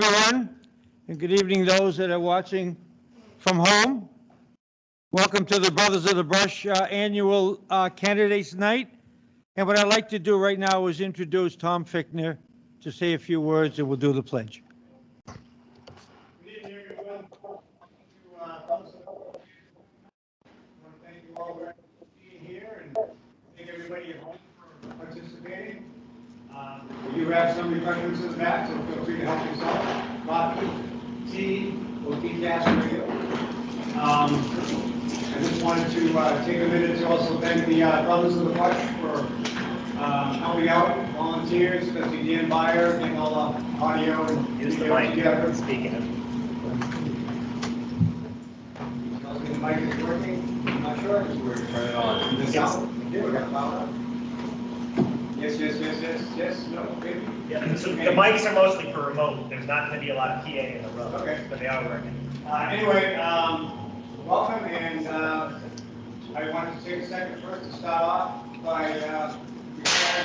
Everyone, and good evening those that are watching from home. Welcome to the Brothers of the Brush annual Candidates Night. And what I'd like to do right now is introduce Tom Fickner to say a few words, and we'll do the pledge. Good evening, everyone. I want to thank you all for being here and thank everybody at home for participating. We do have some refreshments in the back, so feel free to help yourself. Coffee, tea, or gas for you. I just wanted to take a minute to also thank the Brothers of the Brush for helping out, volunteers, especially Dan Byer, getting all the audio and video together. Speaking of. The mic is working. I'm not sure if it's working. Turn it on. This out? Yeah, we got power. Yes, no, maybe. Yeah, so the mics are mostly for remote. There's not going to be a lot of PA in the room. Okay. But they are working. Anyway, welcome, and I wanted to take a second first to start off by closing our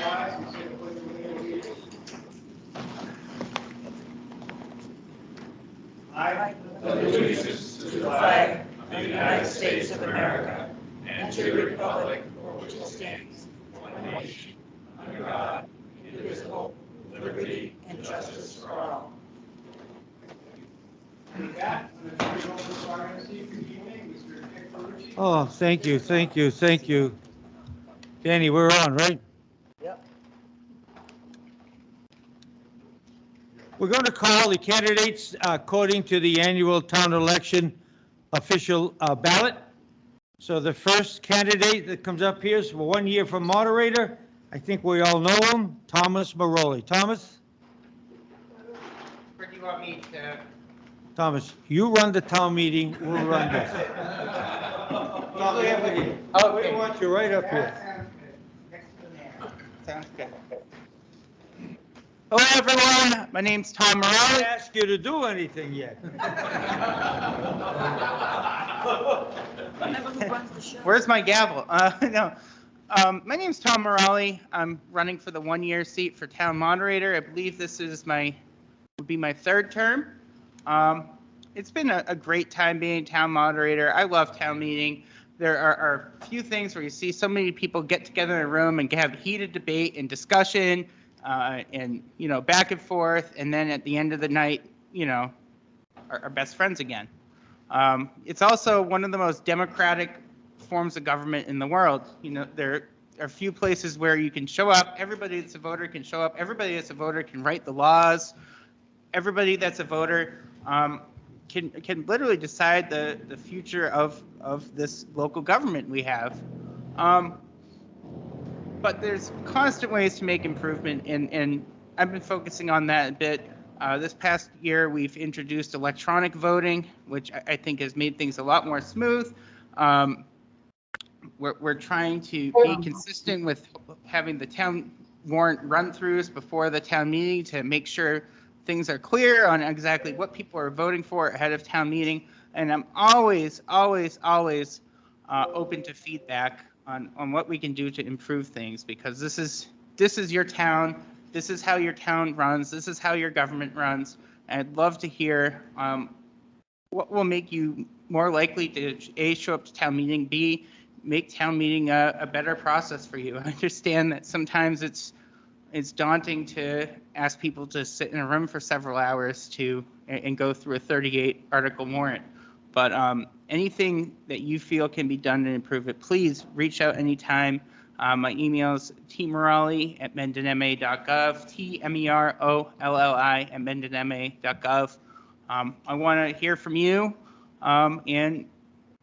eyes and say the pledge of allegiance. I pledge allegiance to the flag of the United States of America and to the republic for which it stands, one nation, under God, indivisible, with liberty and justice for all. With that, I'm going to turn it over to our MC for the evening, Mr. Dick Ferrucci. Oh, thank you. Danny, we're on, right? Yep. We're going to call the candidates according to the annual town election official ballot. So the first candidate that comes up here is for 1 year for moderator. I think we all know him, Thomas Maroli. Thomas? Where do you want me to? Thomas, you run the town meeting, we'll run this. Tom, we have you. Okay. We want you right up here. Next to the mayor. Sounds good. Hello, everyone. My name's Tom I didn't Morelli. ask you to do anything yet. Where's my gavel? No. My name's Tom Morelli. I'm running for the 1 year seat for town moderator. I believe this is would be my third term. It's been a great time being town moderator. I love town meeting. There are a few things where you see so many people get together in a room and have heated debate and discussion, and back and forth, and then at the end of the night, are best friends again. It's also one of the most democratic forms of government in the world. There are a few places where you can show up. Everybody that's a voter can show up. Everybody that's a voter can write the laws. Everybody that's a voter can literally decide the future of this local government we have. But there's constant ways to make improvement, and I've been focusing on that a bit. This past year, we've introduced electronic voting, which I think has made things a lot more smooth. We're trying to be consistent with having the town warrant run-throughs before the town meeting to make sure things are clear on exactly what people are voting for ahead of town meeting. And I'm always open to feedback on what we can do to improve things, because this is your town. This is how your town runs. This is how your government runs. And I'd love to hear what will make you more likely to A, show up to town meeting, B, make town meeting a better process for you. I understand that sometimes it's daunting to ask people to sit in a room for several hours and go through a 38 article warrant. But anything that you feel can be done to improve it, please reach out anytime. My email is tmerolli@mendonma.gov, tmerolli@mendonma.gov. I want to hear from you and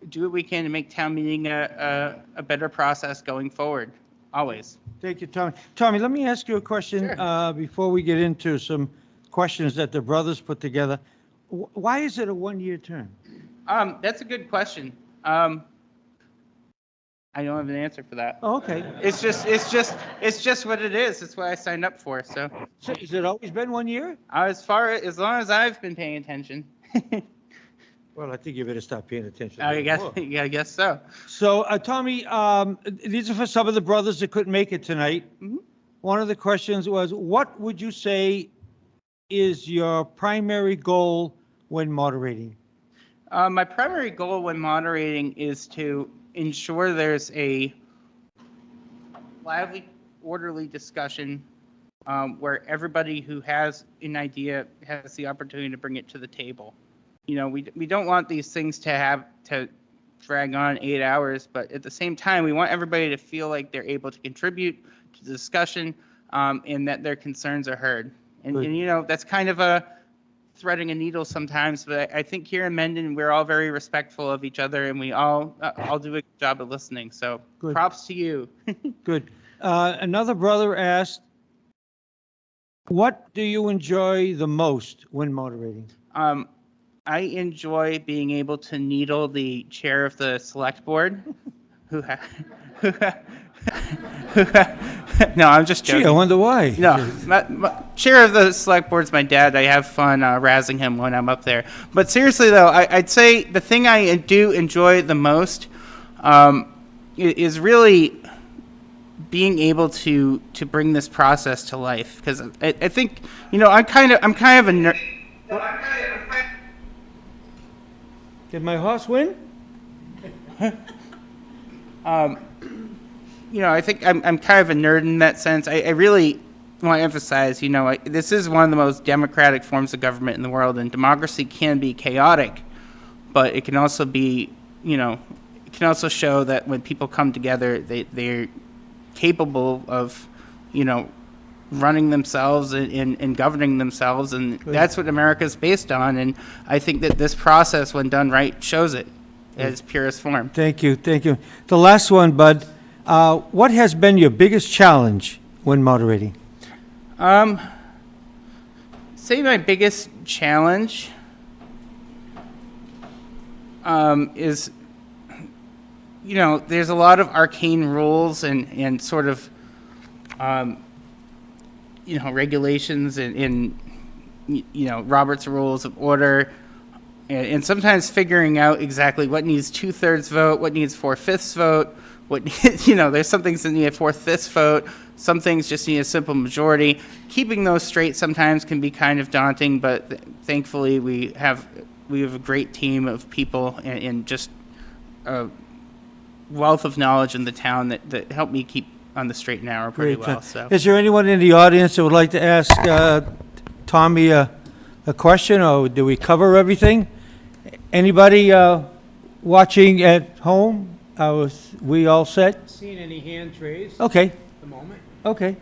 do what we can to make town meeting a better process going forward, always. Thank you, Tommy. Tommy, let me ask you a question before we get into some questions that the brothers put together. Why is it a 1 year term? That's a good question. I don't have an answer for that. Oh, okay. It's just what it is. It's what I signed up for. So Has it always been 1 year? as long as I've been paying attention. Well, I think you better stop paying attention. I guess so. So, Tommy, these are for some of the brothers that couldn't make it tonight. Mhm. One of the questions was, what would you say is your primary goal when moderating? My primary goal when moderating is to ensure there's a lively, orderly discussion where everybody who has an idea has the opportunity to bring it to the table. You know, we don't want these things to drag on 8 hours, but at the same time, we want everybody to feel like they're able to contribute to the discussion and that their concerns are heard. Good. And you know, that's kind of a threading a needle sometimes, but I think here in Mendon, we're all very respectful of each other and we all do a good job of listening. So Good. props to you. Good. Another brother asked, what do you enjoy the most when moderating? I enjoy being able to needle the chair of the select board no, I'm just joking. Gee, I wonder why. No, my chair of the select board's my dad. I have fun razzing him when I'm up there. But seriously, though, I'd say the thing I do enjoy the most is really being able to bring this process to life. Because I think, you know, I'm kind of a nerd. Did my horse win? You know, I think I'm kind of a nerd in that sense. I really want to emphasize, you know, this is one of the most democratic forms of government in the world, and democracy can be chaotic, but it can also be, you know, it can also show that when people come together, they're capable of, you know, running themselves and governing themselves, and that's what America is based on. And I think that this process, when done right, shows it at its purest form. Thank you. Thank you. The last one, Bud. What has been your biggest challenge when moderating? Say my biggest challenge is, you know, there's a lot of arcane rules and sort of, you know, regulations and you know, Robert's Rules of Order, and sometimes figuring out exactly what needs 2/3 vote, what needs 4/5 vote, what, you know, there's some things that need a 4/5 vote, some things just need a simple majority. Keeping those straight sometimes can be kind of daunting, but thankfully we have a great team of people and just a wealth of knowledge in the town that help me keep on the straight and narrow pretty Great. well. So. Is there anyone in the audience that would like to ask Tommy a question, or do we cover everything? Anybody watching at home? We all set? Seen any hand raised at Okay, the moment? okay.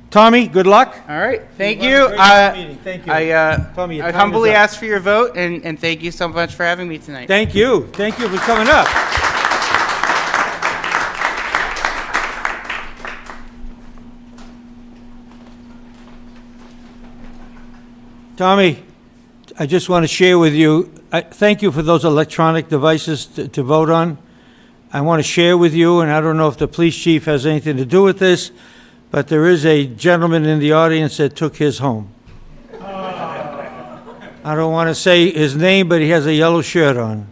Tommy, good luck. All right, thank Well, you. great meeting. Thank you. Tommy, your I time humbly is up. ask for your vote, and thank you so much for having me tonight. Thank you. Thank you for coming up. Tommy, I just want to share with you, thank you for those electronic devices to vote on. I want to share with you, and I don't know if the police chief has anything to do with this, but there is a gentleman in the audience that took his home. I don't want to say his name, but he has a yellow shirt on.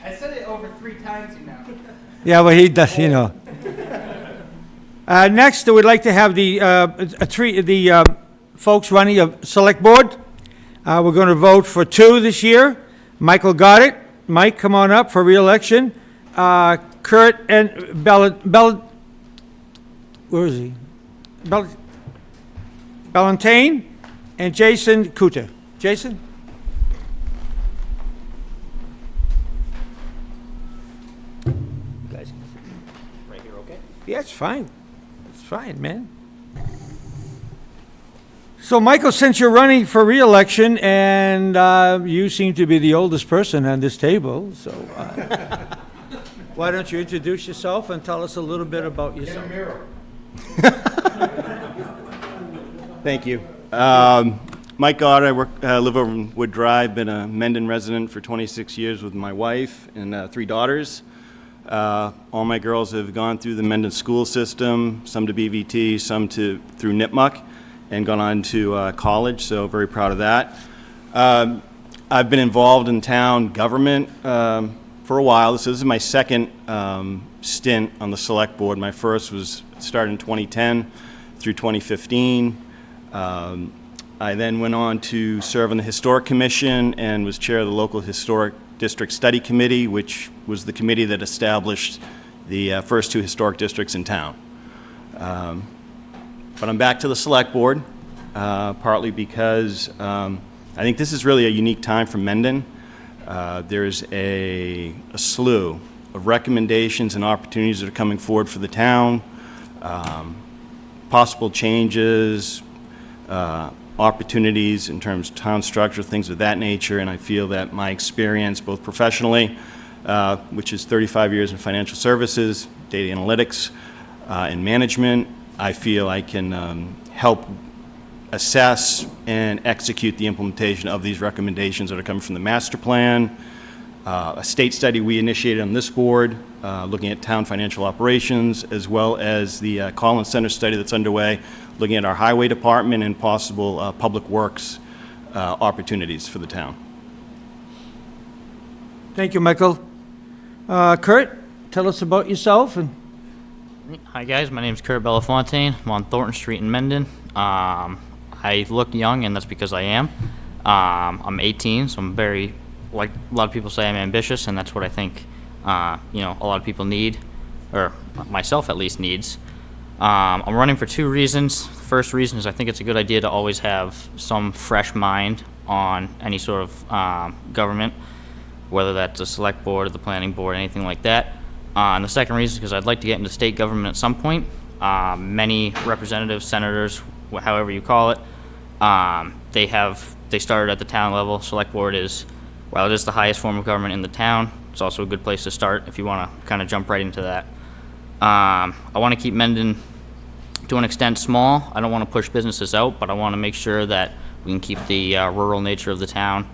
I said it over 3 times, you know. Yeah, but he does, you know. Next, we'd like to have the folks running a select board. We're going to vote for 2 this year. Michael got it. Mike, come on up for re-election. Kurt and where is he? Ballantine and Jason Kuta. Jason? Guys, right here, okay? Yeah, it's fine. It's fine, man. So, Michael, since you're running for re-election, and you seem to be the oldest person on this table, so why don't you introduce yourself and tell us a little bit about yourself? Thank you. Mike Goddard, I live over in Wood Drive, been a Mendon resident for 26 years with my wife and 3 daughters. All my girls have gone through the Mendon school system, some to BVT, some through NIPMUC, and gone on to college, so very proud of that. I've been involved in town government for a while. This is my second stint on the select board. My first was started in 2010 through 2015. I then went on to serve on the Historic Commission and was chair of the local Historic District Study Committee, which was the committee that established the first 2 historic districts in town. But I'm back to the select board, partly because I think this is really a unique time for Mendon. There's a slew of recommendations and opportunities that are coming forward for the town, possible changes, opportunities in terms of town structure, things of that nature, and I feel that my experience, both professionally, which is 35 years in financial services, data analytics, and management, I feel I can help assess and execute the implementation of these recommendations that are coming from the master plan, a state study we initiated on this board, looking at town financial operations, as well as the Collins Center study that's underway, looking at our highway department and possible public works opportunities for the town. Thank you, Michael. Kurt, tell us about yourself. And Hi guys, my name is Kurt Bellafontaine. I'm on Thornton Street in Mendon. I look young, and that's because I am. I'm 18, so I'm very, like a lot of people say, I'm ambitious, and that's what I think, a lot of people need, or myself at least needs. I'm running for 2 reasons. The first reason is I think it's a good idea to always have some fresh mind on any sort of government, whether that's the select board or the planning board, anything like that. And the second reason is because I'd like to get into state government at some point. Many representatives, senators, however you call it, they started at the town level. Select board is, while it is the highest form of government in the town, it's also a good place to start if you want to kind of jump right into that. I want to keep Mendon to an extent small. I don't want to push businesses out, but I want to make sure that we can keep the rural nature of the town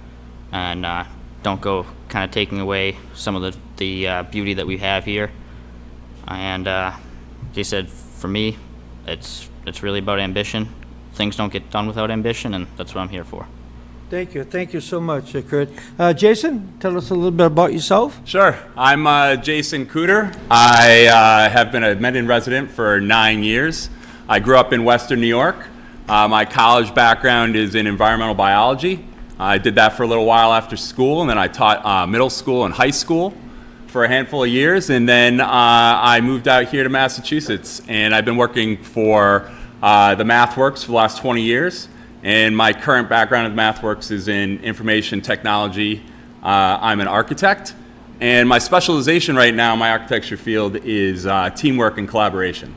and don't go kind of taking away some of the beauty that we have here. And like I said, for me, it's really about ambition. Things don't get done without ambition, and that's what I'm here for. thank you so much, Kurt. Jason, tell us a little bit about yourself. Sure. I'm Jason Cooter. I have been a Mendon resident for 9 years. I grew up in Western New York. My college background is in environmental biology. I did that for a little while after school, and then I taught middle school and high school for a handful of years, and then I moved out here to Massachusetts, and I've been working for the MathWorks for the last 20 years. And my current background at MathWorks is in information technology. I'm an architect, and my specialization right now, my architecture field, is teamwork and collaboration.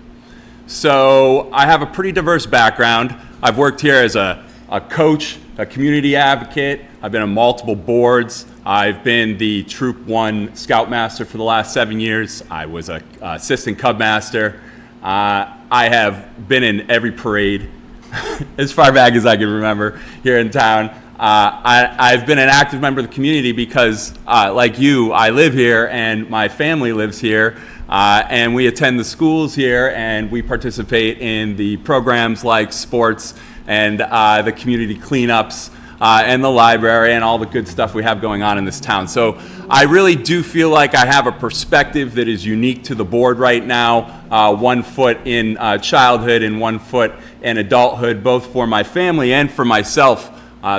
So I have a pretty diverse background. I've worked here as a coach, a community advocate. I've been on multiple boards. I've been the Troop 1 Scoutmaster for the last 7 years. I was an assistant Cub Master. I have been in every parade as far back as I can remember here in town. I've been an active member of the community because, like you, I live here and my family lives here, and we attend the schools here and we participate in the programs like sports and the community cleanups and the library and all the good stuff we have going on in this town. So I really do feel like I have a perspective that is unique to the board right now, 1 foot in childhood and 1 foot in adulthood, both for my family and for myself.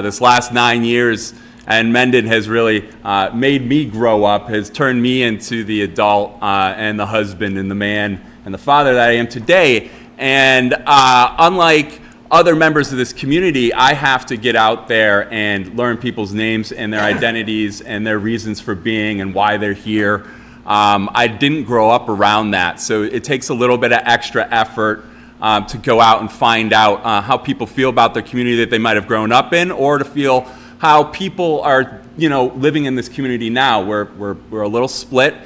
This last 9 years, and Mendon has really made me grow up, has turned me into the adult and the husband and the man and the father that I am today. And unlike other members of this community, I have to get out there and learn people's names and their identities and their reasons for being and why they're here. I didn't grow up around that, so it takes a little bit of extra effort to go out and find out how people feel about their community that they might have grown up in, or to feel how people are, living in this community now. We're a little split.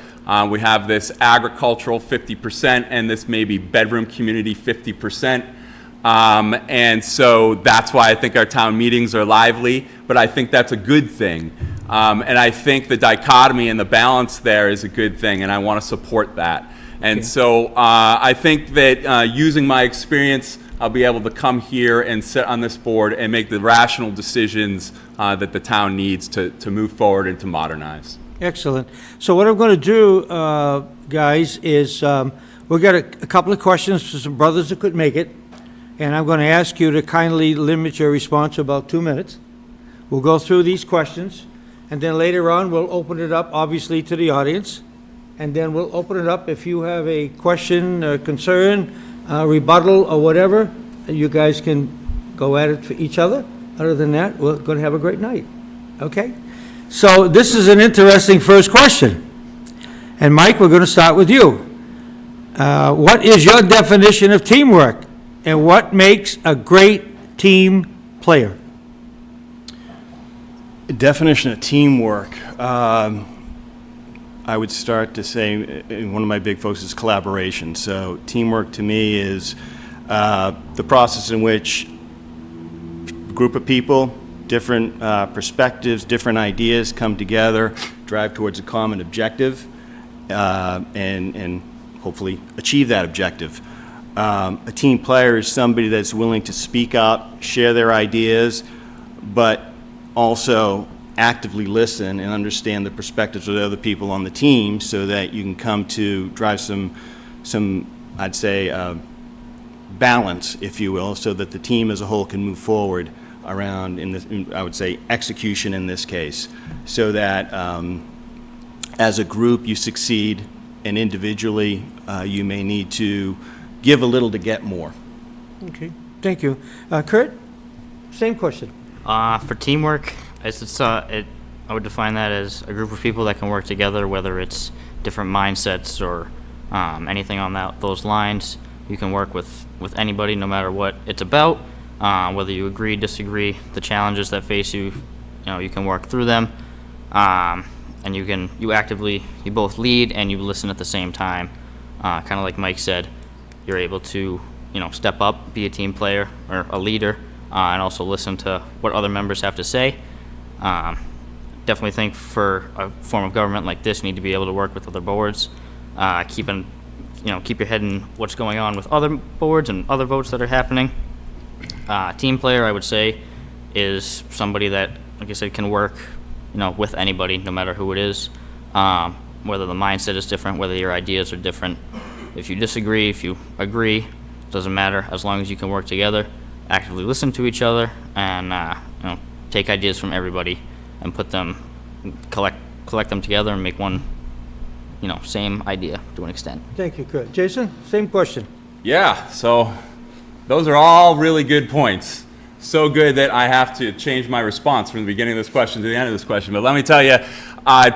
We have this agricultural 50% and this maybe bedroom community 50%. And so that's why I think our town meetings are lively, but I think that's a good thing. And I think the dichotomy and the balance there is a good thing, and I want to support that. And so I think that using my experience, I'll be able to come here and sit on this board and make the rational decisions that the town needs to move forward and to modernize. Excellent. So what I'm going to do, guys, is we've got a couple of questions for some brothers that could make it, and I'm going to ask you to kindly limit your response to about 2 minutes. We'll go through these questions, and then later on, we'll open it up, obviously, to the audience, and then we'll open it up. If you have a question, concern, rebuttal, or whatever, you guys can go at it for each other. Other than that, we're going to have a great night. Okay? So this is an interesting first question. And Mike, we're going to start with you. What is your definition of teamwork? And what makes a great team player? Definition of teamwork. I would start to say one of my big focuses is collaboration. So teamwork to me is the process in which a group of people, different perspectives, different ideas come together, drive towards a common objective, and hopefully achieve that objective. A team player is somebody that's willing to speak up, share their ideas, but also actively listen and understand the perspectives of the other people on the team so that you can come to drive some I'd say, balance, if you will, so that the team as a whole can move forward around, I would say, execution in this case, so that as a group you succeed, and individually you may need to give a little to get more. Okay, thank you. Kurt, same question. For teamwork, I would define that as a group of people that can work together, whether it's different mindsets or anything on those lines. You can work with anybody, no matter what it's about. Whether you agree, disagree, the challenges that face you, you can work through them, and you both lead and you listen at the same time. Kind of like Mike said, you're able to, step up, be a team player or a leader, and also listen to what other members have to say. Definitely think for a form of government like this, you need to be able to work with other boards, keep your head in what's going on with other boards and other votes that are happening. Team player, I would say, is somebody that, like I said, can work, with anybody, no matter who it is. Whether the mindset is different, whether your ideas are different. If you disagree, if you agree, doesn't matter, as long as you can work together, actively listen to each other, and take ideas from everybody and collect them together and make one, same idea to an extent. Thank you, Kurt. Jason, same question. Yeah, so those are all really good points. So good that I have to change my response from the beginning of this question to the end of this question. But let me tell you,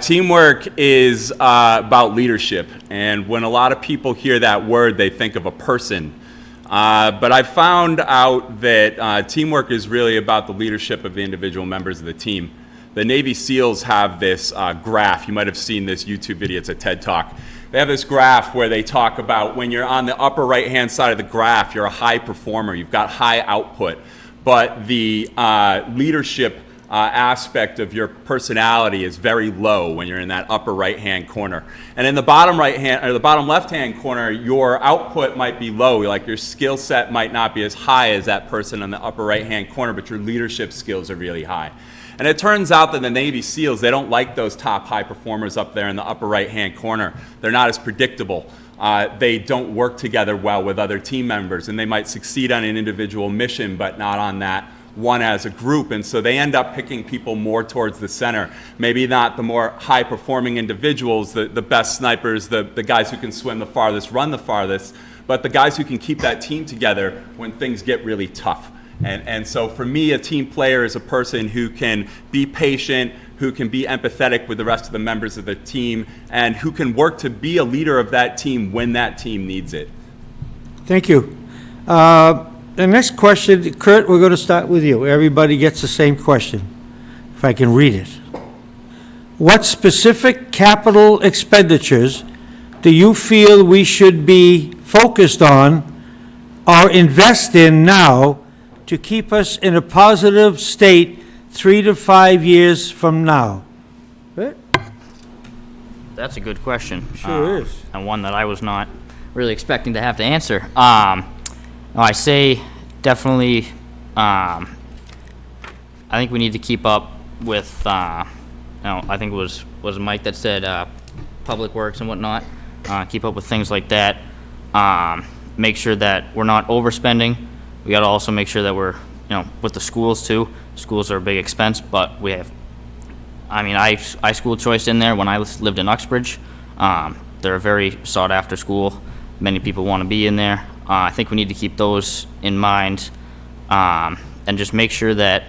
teamwork is about leadership. And when a lot of people hear that word, they think of a person. But I found out that teamwork is really about the leadership of the individual members of the team. The Navy SEALs have this graph. You might have seen this YouTube video. It's a TED Talk. They have this graph where they talk about when you're on the upper right-hand side of the graph, you're a high performer. You've got high output. But the leadership aspect of your personality is very low when you're in that upper right-hand corner. And in the bottom right-hand or the bottom left-hand corner, your output might be low. Like your skill set might not be as high as that person in the upper right-hand corner, but your leadership skills are really high. And it turns out that the Navy SEALs, they don't like those top high performers up there in the upper right-hand corner. They're not as predictable. They don't work together well with other team members, and they might succeed on an individual mission, but not on that one as a group. And so they end up picking people more towards the center. Maybe not the more high-performing individuals, the best snipers, the guys who can swim the farthest, run the farthest, but the guys who can keep that team together when things get really tough. And so for me, a team player is a person who can be patient, who can be empathetic with the rest of the members of the team, and who can work to be a leader of that team when that team needs it. Thank you. The next question, Kurt, we're going to start with you. Everybody gets the same question, if I can read it. What specific capital expenditures do you feel we should be focused on or invest in now to keep us in a positive state 3 to 5 years from now? Right? That's a good question. Sure is. And one that I was not really expecting to have to answer. I say definitely, I think we need to keep up with, I think it was was Mike that said, public works and whatnot, keep up with things like that. Make sure that we're not overspending. We gotta also make sure that we're, with the schools too. Schools are a big expense, but we have, I school choice in there when I lived in Uxbridge. They're a very sought after school. Many people want to be in there. I think we need to keep those in mind, and just make sure that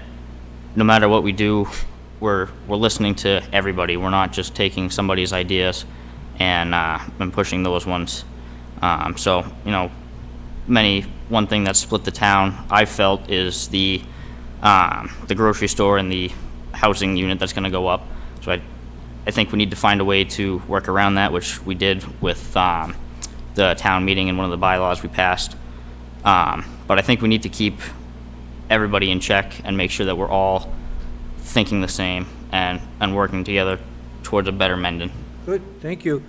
no matter what we do, we're listening to everybody. We're not just taking somebody's ideas and pushing those ones. One thing that split the town, I felt, is the grocery store and the housing unit that's going to go up. So I think we need to find a way to work around that, which we did with the town meeting and one of the bylaws we passed. But I think we need to keep everybody in check and make sure that we're all thinking the same and working together towards a better Mendon. Good, thank you.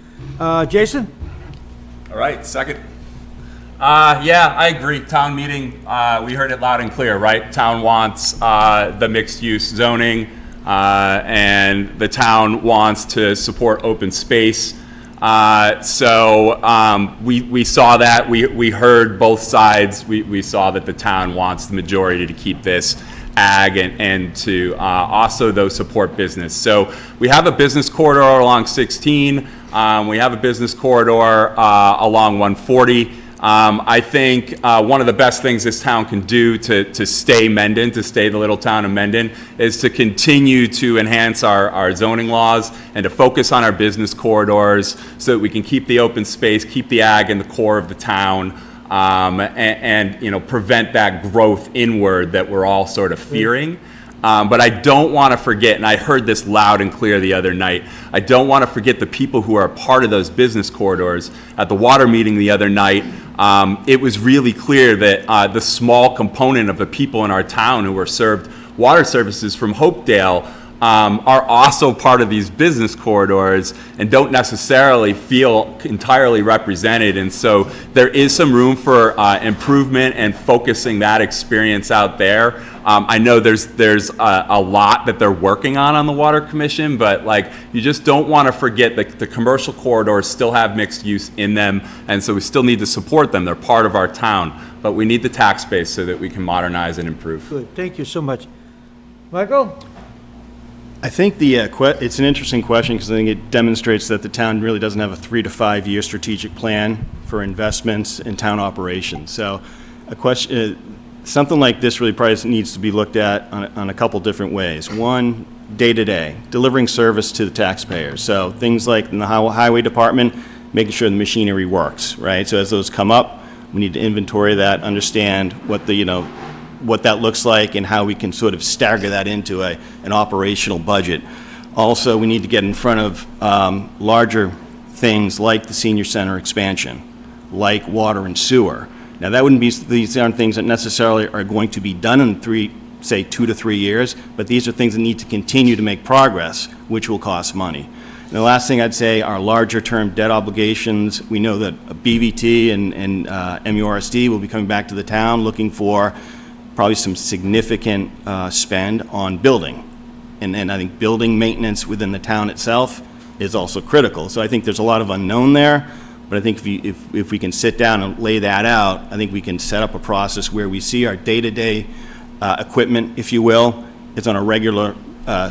Jason? All right, second. Yeah, I agree. Town meeting, we heard it loud and clear, right? Town wants the mixed-use zoning, and the town wants to support open space. So we saw that. We heard both sides. We saw that the town wants the majority to keep this ag and to also, though, support business. So we have a business corridor along 16. We have a business corridor along 140. I think one of the best things this town can do to stay Mendon, to stay the little town of Mendon, is to continue to enhance our zoning laws and to focus on our business corridors so that we can keep the open space, keep the ag in the core of the town, and prevent that growth inward that we're all sort of fearing. But I don't want to forget, and I heard this loud and clear the other night, I don't want to forget the people who are a part of those business corridors. At the water meeting the other night, it was really clear that the small component of the people in our town who are served water services from Hopedale are also part of these business corridors and don't necessarily feel entirely represented. And so there is some room for improvement and focusing that experience out there. I know there's a lot that they're working on the Water Commission, but you just don't want to forget that the commercial corridors still have mixed use in them, and so we still need to support them. They're part of our town, but we need the tax base so that we can modernize and improve. Good, thank you so much. Michael? I think it's an interesting question because I think it demonstrates that the town really doesn't have a 3 to 5 year strategic plan for investments in town operations. So a question, something like this really probably needs to be looked at on a couple different ways. One, day-to-day, delivering service to the taxpayers. So things like in the highway department, making sure the machinery works, right? So as those come up, we need to inventory that, understand what what that looks like and how we can sort of stagger that into an operational budget. Also, we need to get in front of larger things like the senior center expansion, like water and sewer. Now, these aren't things that necessarily are going to be done in 2 to 3 years, but these are things that need to continue to make progress, which will cost money. And the last thing I'd say are larger term debt obligations. We know that BVT and MURSD will be coming back to the town looking for probably some significant spend on building. And I think building maintenance within the town itself is also critical. So I think there's a lot of unknown there, but I think if we can sit down and lay that out, I think we can set up a process where we see our day-to-day equipment, if you will, is on a regular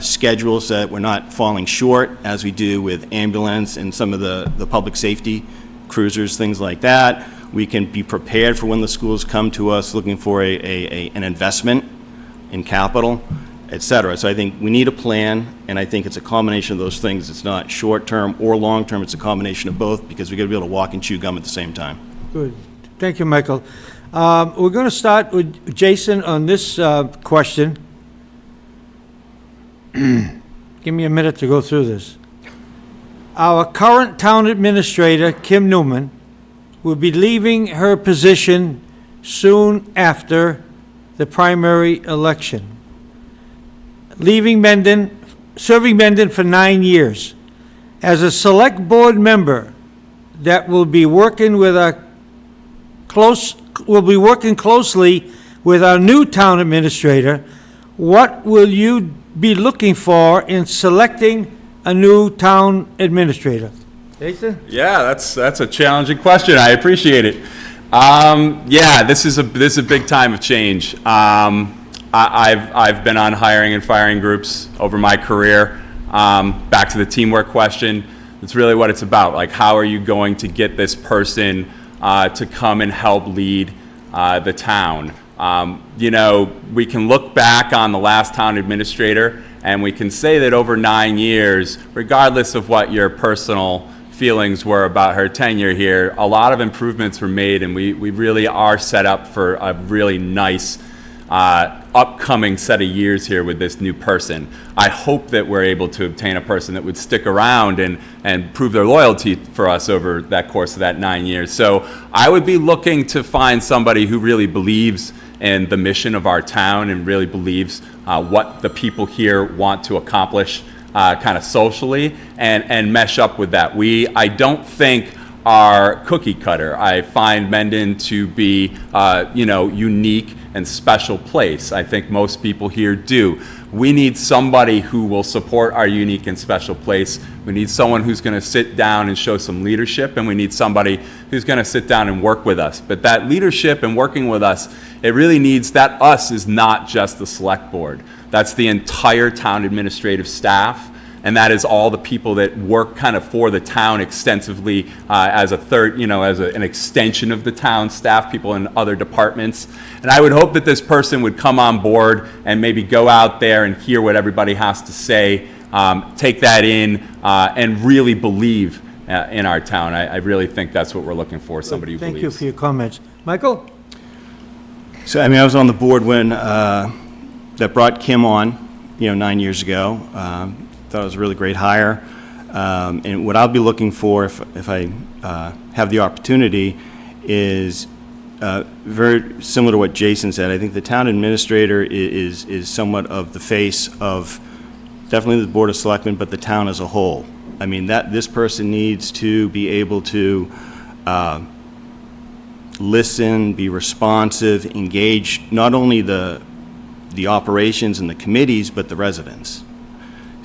schedule so that we're not falling short as we do with ambulance and some of the public safety cruisers, things like that. We can be prepared for when the schools come to us looking for an investment in capital, et cetera. So I think we need a plan, and I think it's a combination of those things. It's not short-term or long-term. It's a combination of both because we've got to be able to walk and chew gum at the same time. Good. Thank you, Michael. We're going to start with Jason on this question. Give me a minute to go through this. Our current town administrator, Kim Newman, will be leaving her position soon after the primary election. Serving Mendon for 9 years. As a select board member that will be working closely with our new town administrator, what will you be looking for in selecting a new town administrator? Jason? Yeah, that's a challenging question. I appreciate it. Yeah, this is a big time of change. I've been on hiring and firing groups over my career. Back to the teamwork question, it's really what it's about. Like, how are you going to get this person to come and help lead the town? You know, we can look back on the last town administrator and we can say that over 9 years, regardless of what your personal feelings were about her tenure here, a lot of improvements were made, and we really are set up for a really nice upcoming set of years here with this new person. I hope that we're able to obtain a person that would stick around and prove their loyalty for us over that course of that 9 years. So I would be looking to find somebody who really believes in the mission of our town and really believes what the people here want to accomplish kind of socially and mesh up with that. I don't think are cookie cutter. I find Mendon to be, unique and special place. I think most people here do. We need somebody who will support our unique and special place. We need someone who's going to sit down and show some leadership, and we need somebody who's going to sit down and work with us. But that leadership and working with us, it really needs that us is not just the select board. That's the entire town administrative staff. And that is all the people that work kind of for the town extensively as a third, as an extension of the town staff, people in other departments. And I would hope that this person would come on board and maybe go out there and hear what everybody has to say, take that in, and really believe in our town. I really think that's what we're looking for, somebody who believes. Thank you for your comments. Michael? So, I was on the board when, that brought Kim on, 9 years ago. Thought it was a really great hire. And what I'll be looking for if I have the opportunity is very similar to what Jason said. I think the town administrator is somewhat of the face of definitely the Board of Selectmen, but the town as a whole. This person needs to be able to listen, be responsive, engage not only the operations and the committees, but the residents.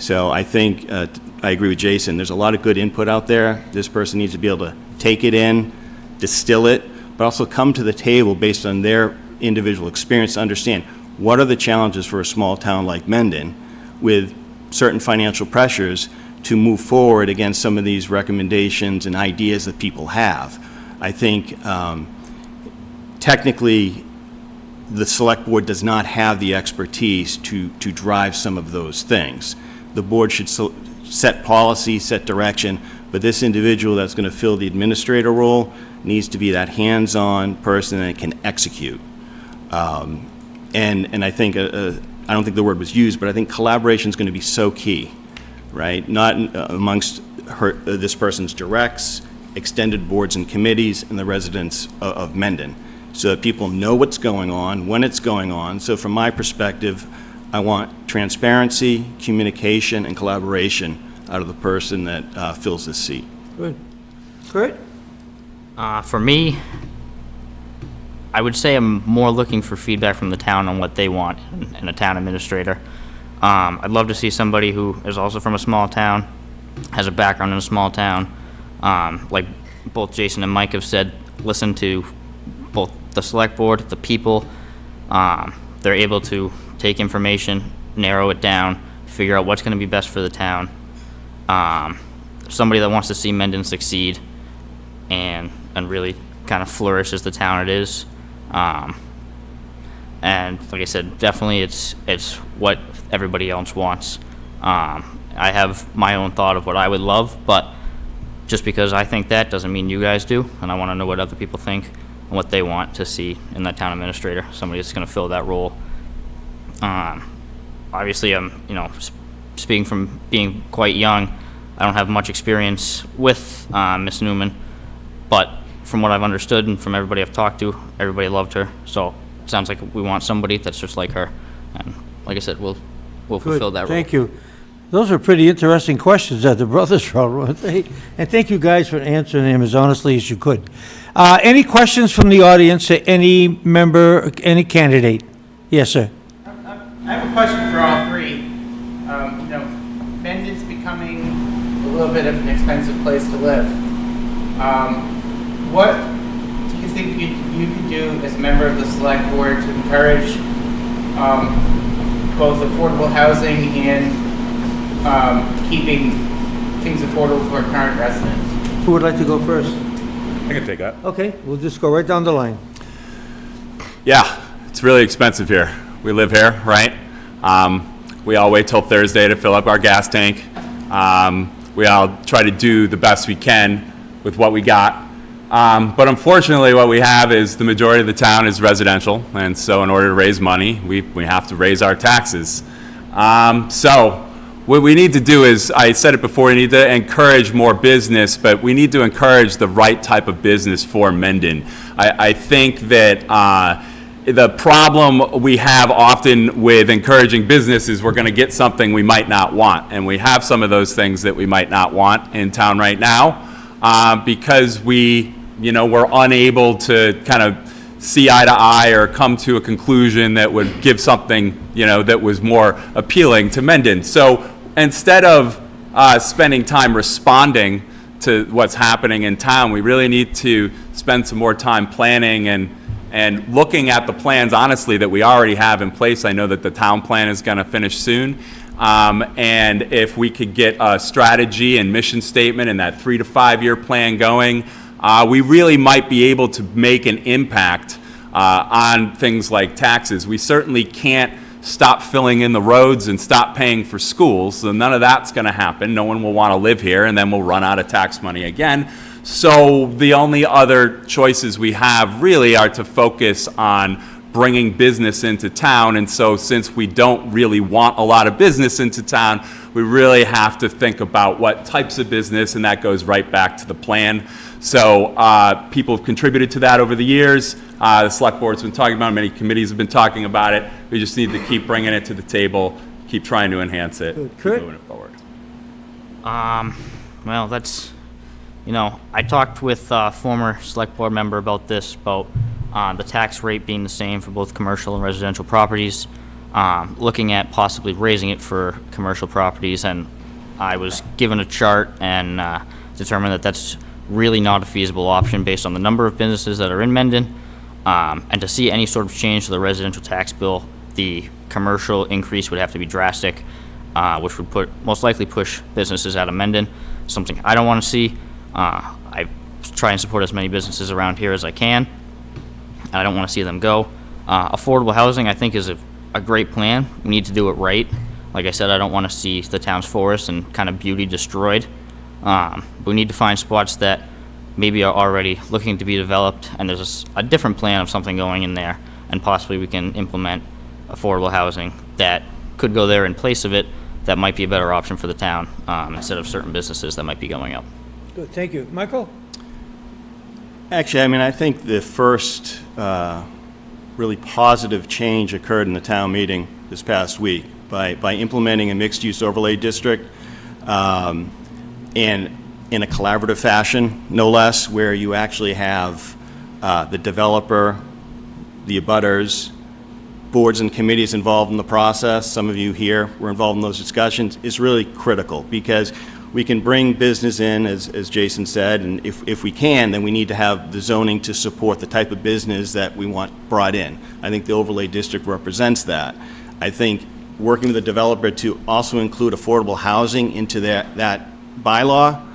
So I think, I agree with Jason, there's a lot of good input out there. This person needs to be able to take it in, distill it, but also come to the table based on their individual experience to understand what are the challenges for a small town like Mendon with certain financial pressures to move forward against some of these recommendations and ideas that people have. I think technically the select board does not have the expertise to drive some of those things. The board should set policy, set direction, but this individual that's going to fill the administrator role needs to be that hands-on person that can execute. And I think, I don't think the word was used, but I think collaboration is going to be so key, right? Not amongst this person's directs, extended boards and committees, and the residents of Mendon, so that people know what's going on, when it's going on. So from my perspective, I want transparency, communication, and collaboration out of the person that fills this seat. Good. Kurt? For me, I would say I'm more looking for feedback from the town on what they want in a town administrator. I'd love to see somebody who is also from a small town, has a background in a small town. Like both Jason and Mike have said, listen to both the select board, the people. They're able to take information, narrow it down, figure out what's going to be best for the town. Somebody that wants to see Mendon succeed and really kind of flourish as the town it is. And like I said, definitely it's what everybody else wants. I have my own thought of what I would love, but just because I think that doesn't mean you guys do, and I want to know what other people think and what they want to see in that town administrator, somebody that's going to fill that role. Obviously, I'm, speaking from being quite young, I don't have much experience with Miss Newman, but from what I've understood and from everybody I've talked to, everybody loved her. So it sounds like we want somebody that's just like her. And like I said, we'll fulfill that role. Thank you. Those are pretty interesting questions that the brothers wrote, weren't they? And thank you guys for answering them as honestly as you could. Any questions from the audience to any member, any candidate? Yes, sir. I have a question for all three. Mendon's becoming little bit of an expensive place to live. What do you think you could do as a member of the select board to encourage both affordable housing and keeping things affordable for current residents? Who would like to go first? I can take that. Okay, we'll just go right down the line. Yeah, it's really expensive here. We live here, right? We all wait till Thursday to fill up our gas tank. We all try to do the best we can with what we got. But unfortunately, what we have is the majority of the town is residential, and so in order to raise money, we have to raise our taxes. So what we need to do is, I said it before, we need to encourage more business, but we need to encourage the right type of business for Mendon. I think that the problem we have often with encouraging business is we're going to get something we might not want, and we have some of those things that we might not want in town right now because we're unable to kind of see eye to eye or come to a conclusion that would give something, that was more appealing to Mendon. So instead of spending time responding to what's happening in town, we really need to spend some more time planning and looking at the plans, honestly, that we already have in place. I know that the town plan is going to finish soon. And if we could get a strategy and mission statement and that 3 to 5 year plan going, we really might be able to make an impact on things like taxes. We certainly can't stop filling in the roads and stop paying for schools, so none of that's going to happen. No one will want to live here, and then we'll run out of tax money again. So the only other choices we have really are to focus on bringing business into town. And so since we don't really want a lot of business into town, we really have to think about what types of business, and that goes right back to the plan. So people have contributed to that over the years. The select board's been talking about it. Many committees have been talking about it. We just need to keep bringing it to the table, keep trying to enhance it, keep Kurt? moving it forward. Well, that's, I talked with a former select board member about this, about the tax rate being the same for both commercial and residential properties, looking at possibly raising it for commercial properties, and I was given a chart and determined that that's really not a feasible option based on the number of businesses that are in Mendon, and to see any sort of change to the residential tax bill, the commercial increase would have to be drastic, which would most likely push businesses out of Mendon, something I don't want to see. I try and support as many businesses around here as I can. I don't want to see them go. Affordable housing, I think, is a great plan. We need to do it right. Like I said, I don't want to see the town's forests and kind of beauty destroyed. We need to find spots that maybe are already looking to be developed, and there's a different plan of something going in there, and possibly we can implement affordable housing that could go there in place of it. That might be a better option for the town instead of certain businesses that might be going up. Good, thank you. Michael? Actually, I think the first really positive change occurred in the town meeting this past week by implementing a mixed-use overlay district and in a collaborative fashion, no less, where you actually have the developer, the abutters, boards and committees involved in the process. Some of you here were involved in those discussions. Is really critical because we can bring business in, as Jason said, and if we can, then we need to have the zoning to support the type of business that we want brought in. I think the overlay district represents that. I think working with the developer to also include affordable housing into that bylaw,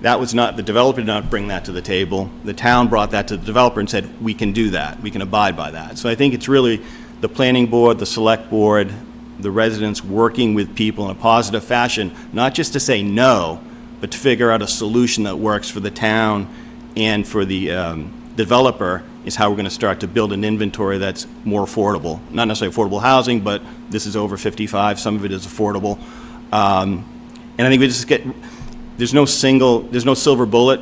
that was not, the developer did not bring that to the table. The town brought that to the developer and said, we can do that, we can abide by that. So I think it's really the planning board, the select board, the residents working with people in a positive fashion, not just to say no, but to figure out a solution that works for the town and for the developer is how we're going to start to build an inventory that's more affordable. Not necessarily affordable housing, but this is over 55, some of it is affordable. And I think we just there's no silver bullet.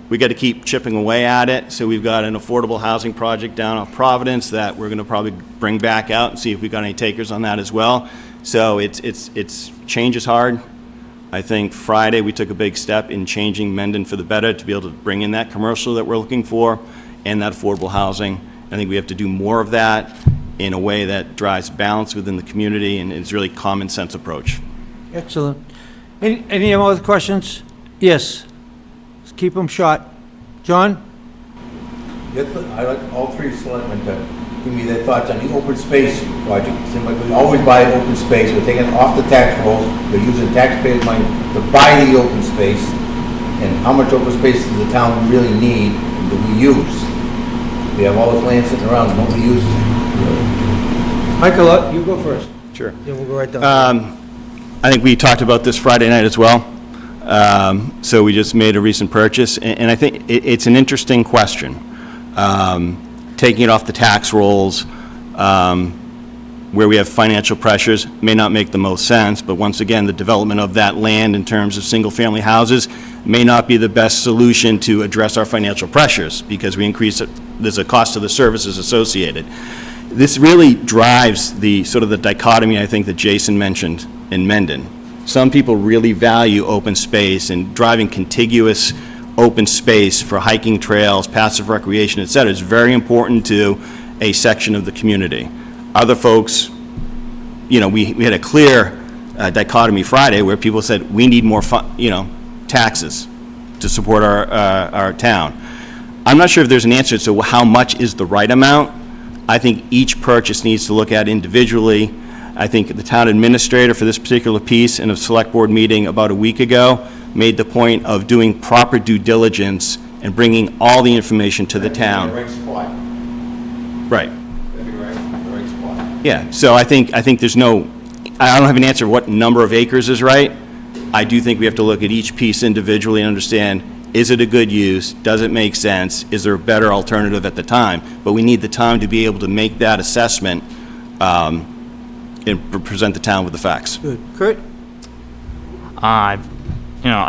We got to keep chipping away at it. So we've got an affordable housing project down off Providence that we're going to probably bring back out and see if we've got any takers on that as well. So it's change is hard. I think Friday we took a big step in changing Mendon for the better to be able to bring in that commercial that we're looking for and that affordable housing. I think we have to do more of that in a way that drives balance within the community and is really common sense approach. Excellent. Any other questions? Yes. Let's keep them short. John? I'd like all three selectmen to give me their thoughts on the open space project. It seems like we always buy open space, we're taking it off the tax rolls, we're using taxpayers' money to buy the open space. And how much open space does the town really need, and do we use? We have all this land sitting around, nobody uses it, really. Michael, you go first. Sure. Then we'll go right down. I think we talked about this Friday night as well. So we just made a recent purchase, and I think it's an interesting question. Taking it off the tax rolls, where we have financial pressures, may not make the most sense, but once again, the development of that land in terms of single-family houses may not be the best solution to address our financial pressures, because we increase it, there's a cost to the services associated. This really drives the sort of the dichotomy, I think, that Jason mentioned in Mendon. Some people really value open space and driving contiguous open space for hiking trails, passive recreation, et cetera, is very important to a section of the community. Other folks, you know, we had a clear dichotomy Friday where people said, we need more taxes to support our town. I'm not sure if there's an answer to how much is the right amount. I think each purchase needs to look at individually. I think the town administrator for this particular piece in a select board meeting about a week ago made the point of doing proper due diligence and bringing all the information to the town. Right spot. Right. That'd be right spot. Yeah, so I think there's no, I don't have an answer what number of acres is right. I do think we have to look at each piece individually and understand, is it a good use? Does it make sense? Is there a better alternative at the time? But we need the time to be able to make that assessment and present the town with the facts. Good. Kurt? I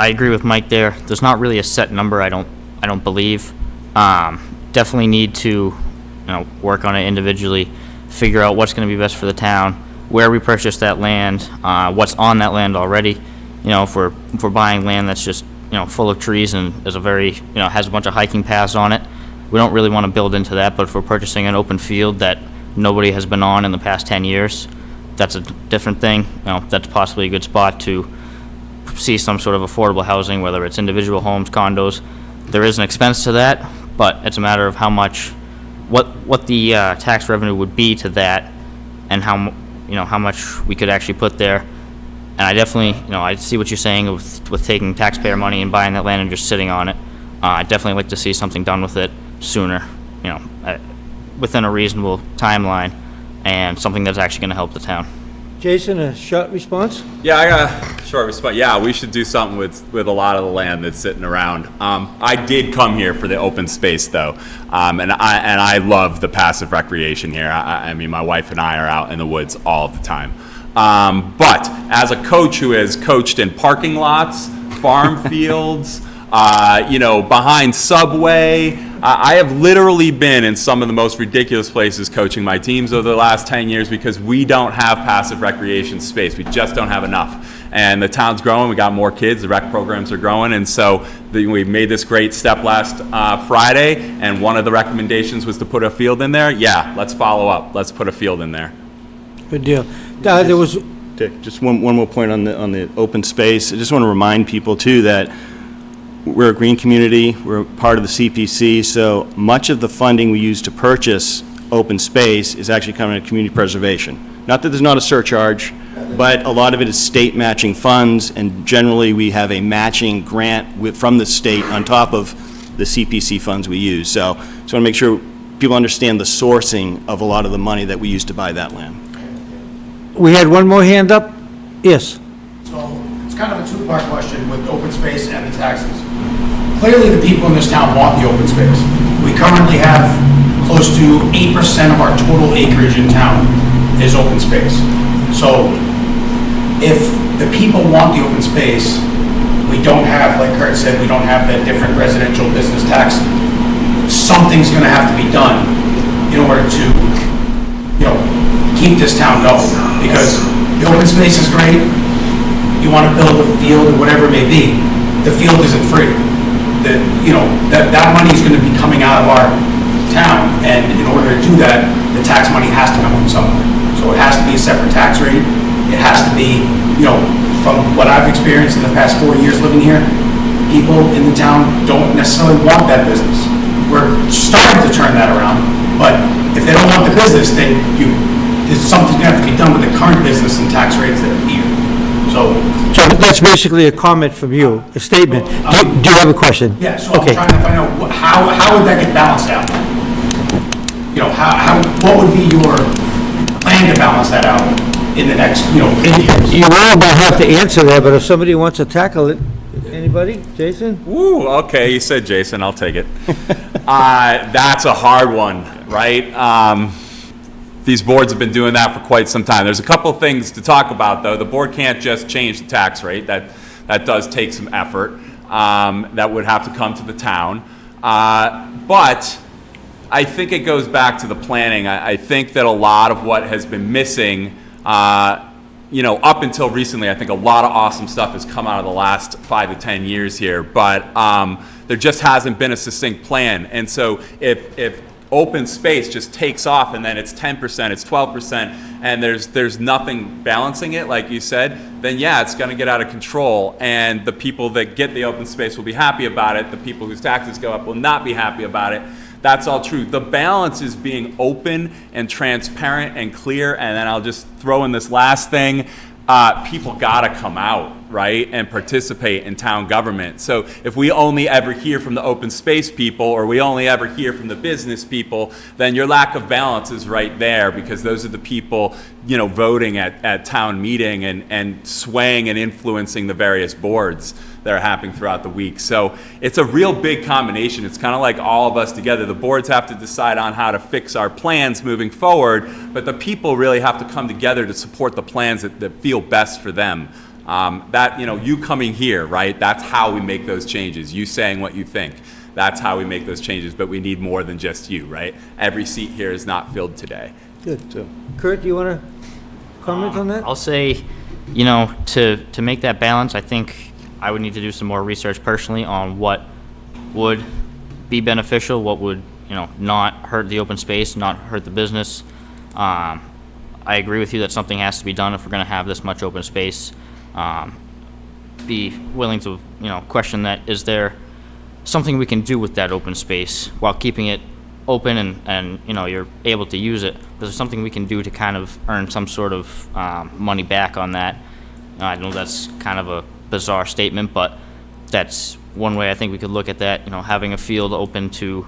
agree with Mike there. There's not really a set number, I don't believe. Definitely need to, work on it individually, figure out what's going to be best for the town, where we purchase that land, what's on that land already. If we're buying land that's just, full of trees and is a very, has a bunch of hiking paths on it, we don't really want to build into that. But if we're purchasing an open field that nobody has been on in the past 10 years, that's a different thing. That's possibly a good spot to see some sort of affordable housing, whether it's individual homes, condos. There is an expense to that, but it's a matter of how much, what the tax revenue would be to that, and how much we could actually put there. And I definitely, I see what you're saying with taking taxpayer money and buying that land and just sitting on it. I'd definitely like to see something done with it sooner, within a reasonable timeline, and something that's actually going to help the town. Jason, a short response? Yeah, I got a short response. Yeah, we should do something with a lot of the land that's sitting around. I did come here for the open space though, and I love the passive recreation here. I mean, my wife and I are out in the woods all the time. But as a coach who has coached in parking lots, farm fields, behind Subway, I have literally been in some of the most ridiculous places coaching my teams over the last 10 years because we don't have passive recreation space. We just don't have enough. And the town's growing. We got more kids. The rec programs are growing. And so we made this great step last Friday. And one of the recommendations was to put a field in there. Yeah, let's follow up. Let's put a field in there. Good deal. There was, Dick, just one more point on the open space. I just want to remind people too that we're a green community, we're part of the CPC, so much of the funding we use to purchase open space is actually coming to community preservation. Not that there's not a surcharge, but a lot of it is state matching funds, and generally we have a matching grant from the state on top of the CPC funds we use. So just want to make sure people understand the sourcing of a lot of the money that we use to buy that land. we had one more hand up? Yes. So it's kind of a two-part question with open space and the taxes. Clearly, the people in this town want the open space. We currently have close to 8% of our total acreage in town is open space. So if the people want the open space, we don't have, like Kurt said, we don't have that different residential business tax. Something's gonna have to be done in order to, keep this town going. Because the open space is great. You wanna build a field or whatever it may be, the field isn't free. That money is gonna be coming out of our town, and in order to do that, the tax money has to come from somewhere. So it has to be a separate tax rate. It has to be, from what I've experienced in the past 4 years living here, people in the town don't necessarily want that business. We're starting to turn that around, but if they don't want the business, then there's something that has to be done with the current business and tax rates that are here. So that's basically a comment from you, a statement. Do you have a question? yeah, so I'm Okay. trying to find out how would that get balanced out? You know, what would be your plan to balance that out in the next, 3 years? You all don't have to answer that, but if somebody wants to tackle it, anybody? Jason? Woo, okay, you said Jason, I'll take it. That's a hard one, right? These boards have been doing that for quite some time. There's a couple of things to talk about, though. The board can't just change the tax rate. That does take some effort. That would have to come to the town. But I think it goes back to the planning. I think that a lot of what has been missing, up until recently, I think a lot of awesome stuff has come out of the last 5 to 10 years here, but there just hasn't been a succinct plan. And so if open space just takes off and then it's 10%, it's 12%, and there's nothing balancing it, like you said, then yeah, it's going to get out of control. And the people that get the open space will be happy about it. The people whose taxes go up will not be happy about it. That's all true. The balance is being open and transparent and clear. And then I'll just throw in this last thing. People gotta come out, right, and participate in town government. So if we only ever hear from the open space people, or we only ever hear from the business people, then your lack of balance is right there, because those are the people, voting at town meeting and swaying and influencing the various boards that are happening throughout the week. So it's a real big combination. It's kind of like all of us together. The boards have to decide on how to fix our plans moving forward, but the people really have to come together to support the plans that feel best for them. You coming here, right? That's how we make those changes. You saying what you think. That's how we make those changes, but we need more than just you, right? Every seat here is not filled today. Good. So, Kurt, do you want to comment on that? I'll say, to make that balance, I think I would need to do some more research personally on what would be beneficial, what would, not hurt the open space, not hurt the business. I agree with you that something has to be done if we're going to have this much open space. Be willing to, question that. Is there something we can do with that open space while keeping it open and you're able to use it? Is there something we can do to kind of earn some sort of money back on that? I know that's kind of a bizarre statement, but that's one way I think we could look at that. Having a field open to,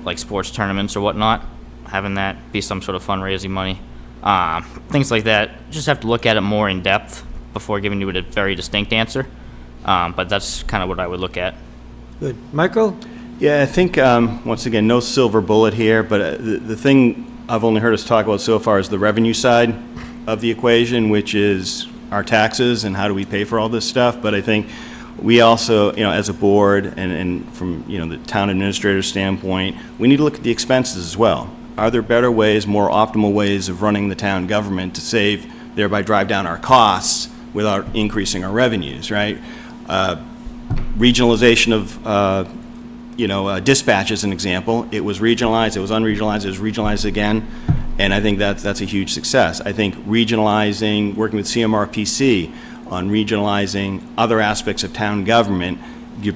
like sports tournaments or whatnot, having that be some sort of fundraising money, things like that. Just have to look at it more in depth before giving you a very distinct answer. But that's kind of what I would look at. Good. Michael? Yeah, I think, once again, no silver bullet here, but the thing I've only heard us talk about so far is the revenue side of the equation, which is our taxes and how do we pay for all this stuff. But I think we also, as a board and from, the town administrator's standpoint, we need to look at the expenses as well. Are there better ways, more optimal ways of running the town government to save, thereby drive down our costs without increasing our revenues, right? Regionalization of, dispatch as an example. It was regionalized, it was unregionalized, it was regionalized again, and I think that's a huge success. I think regionalizing, working with CMRPC on regionalizing other aspects of town government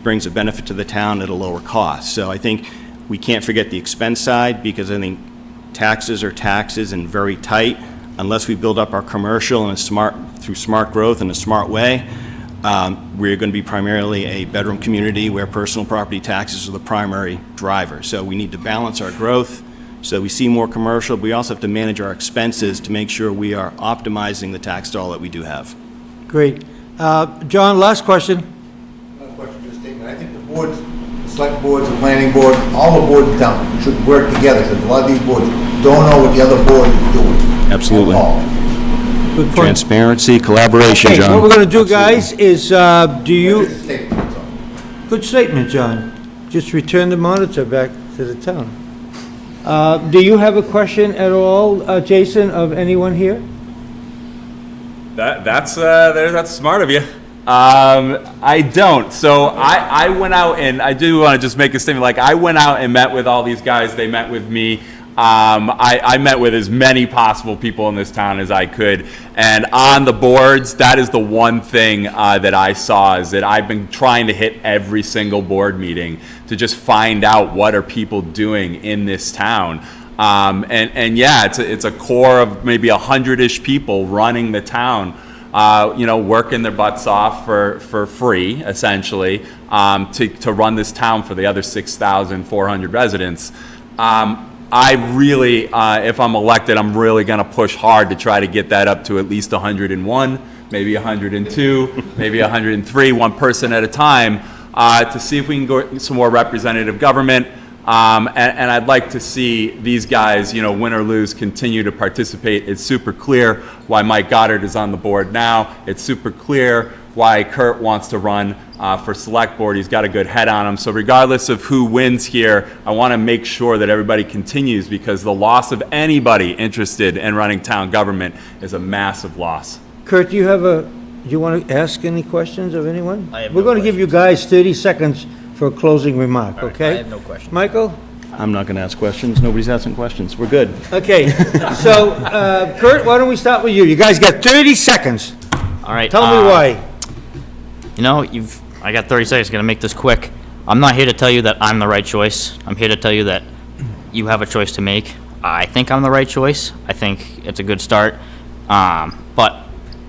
brings a benefit to the town at a lower cost. So I think we can't forget the expense side, because I think taxes are taxes and very tight. Unless we build up our commercial through smart growth in a smart way, we're going to be primarily a bedroom community where personal property taxes are the primary driver. So we need to balance our growth so we see more commercial, but we also have to manage our expenses to make sure we are optimizing the tax dollar that we do have. Great. John, last question. Not a question, just a statement. I think the boards, the select boards, the planning board, all the boards in town should work together, because a lot of these boards don't know what the other board is doing. Absolutely. At all. Good point. Transparency, collaboration, Okay, John. what we're going to do, guys, is do you... Just a statement, that's all. Good statement, John. Just return the monitor back to the town. Do you have a question at all, Jason, of anyone here? That's smart of you. I don't. So I went out, and I do want to just make a statement. Like, I went out and met with all these guys. They met with me. I met with as many possible people in this town as I could. And on the boards, that is the one thing that I saw, is that I've been trying to hit every single board meeting to just find out what are people doing in this town. And yeah, it's a core of maybe 100-ish people running the town, working their butts off for free, essentially, to run this town for the other 6,400 residents. I really, if I'm elected, I'm really going to push hard to try to get that up to at least 101, maybe 102, maybe 103, one person at a time, to see if we can go some more representative government. And I'd like to see these guys, win or lose, continue to participate. It's super clear why Mike Goddard is on the board now. It's super clear why Kurt wants to run for select board. He's got a good head on him. So regardless of who wins here, I want to make sure that everybody continues, because the loss of anybody interested in running town government is a massive loss. Kurt, do you want to ask any questions of anyone? I have We're no going to give you guys 30 seconds for a closing remark, okay? I have no questions. Michael? I'm not going to ask questions. Nobody's asking questions. We're good. Okay, so, Kurt, why don't we start with you? You guys got 30 seconds. All right. Tell me why. I got 30 seconds, gonna make this quick. I'm not here to tell you that I'm the right choice. I'm here to tell you that you have a choice to make. I think I'm the right choice. I think it's a good start. But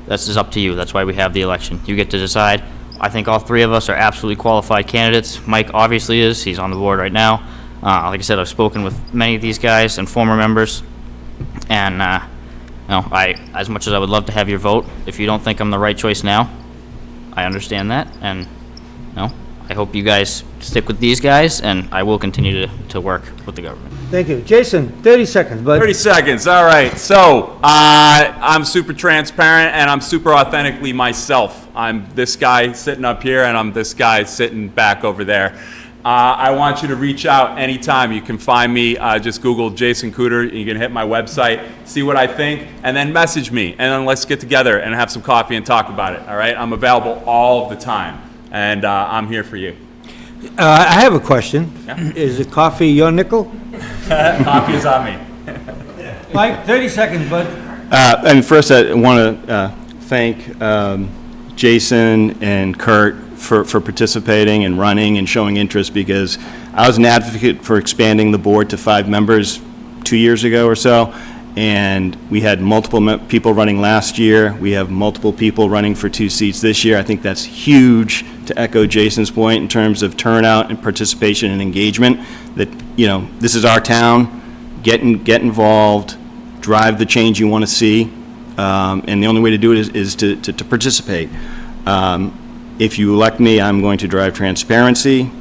this is up to you. That's why we have the election. You get to decide. I think all three of us are absolutely qualified candidates. Mike obviously is. He's on the board right now. Like I said, I've spoken with many of these guys and former members. And, as much as I would love to have your vote, if you don't think I'm the right choice now, I understand that, and I hope you guys stick with these guys, and I will continue to work with the government. Thank you. Jason, 30 seconds, bud. 30 seconds, all right. So, I'm super transparent, and I'm super authentically myself. I'm this guy sitting up here, and I'm this guy sitting back over there. I want you to reach out anytime. You can find me, just Google Jason Cooter. You can hit my website, see what I think, and then message me. And then let's get together and have some coffee and talk about it, all right? I'm available all of the time, and I'm here for you. I have a question. Yeah. Is the coffee your nickel? Coffee is on me. Mike, 30 seconds, bud. And first, I want to thank Jason and Kurt for participating and running and showing interest, because I was an advocate for expanding the board to 5 members 2 years ago or so, and we had multiple people running last year. We have multiple people running for 2 seats this year. I think that's huge, to echo Jason's point, in terms of turnout and participation and engagement, that, this is our town. Get involved, drive the change you want to see, and the only way to do it is to participate. If you elect me, I'm going to drive transparency,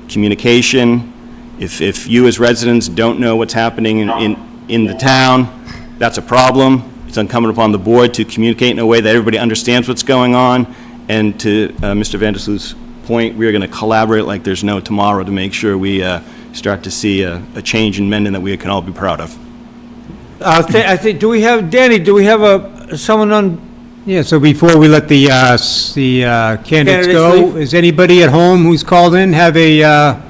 communication. If you as residents don't know what's happening in the town, that's a problem. It's incumbent upon the board to communicate in a way that everybody understands what's going on. And to Mr. Vandersloot's point, we are going to collaborate like there's no tomorrow to make sure we start to see a change in Mendon that we can all be proud of. I think, Danny, do we have someone on? Yeah, so before we let the candidates go, leave. is anybody at home who's called in have a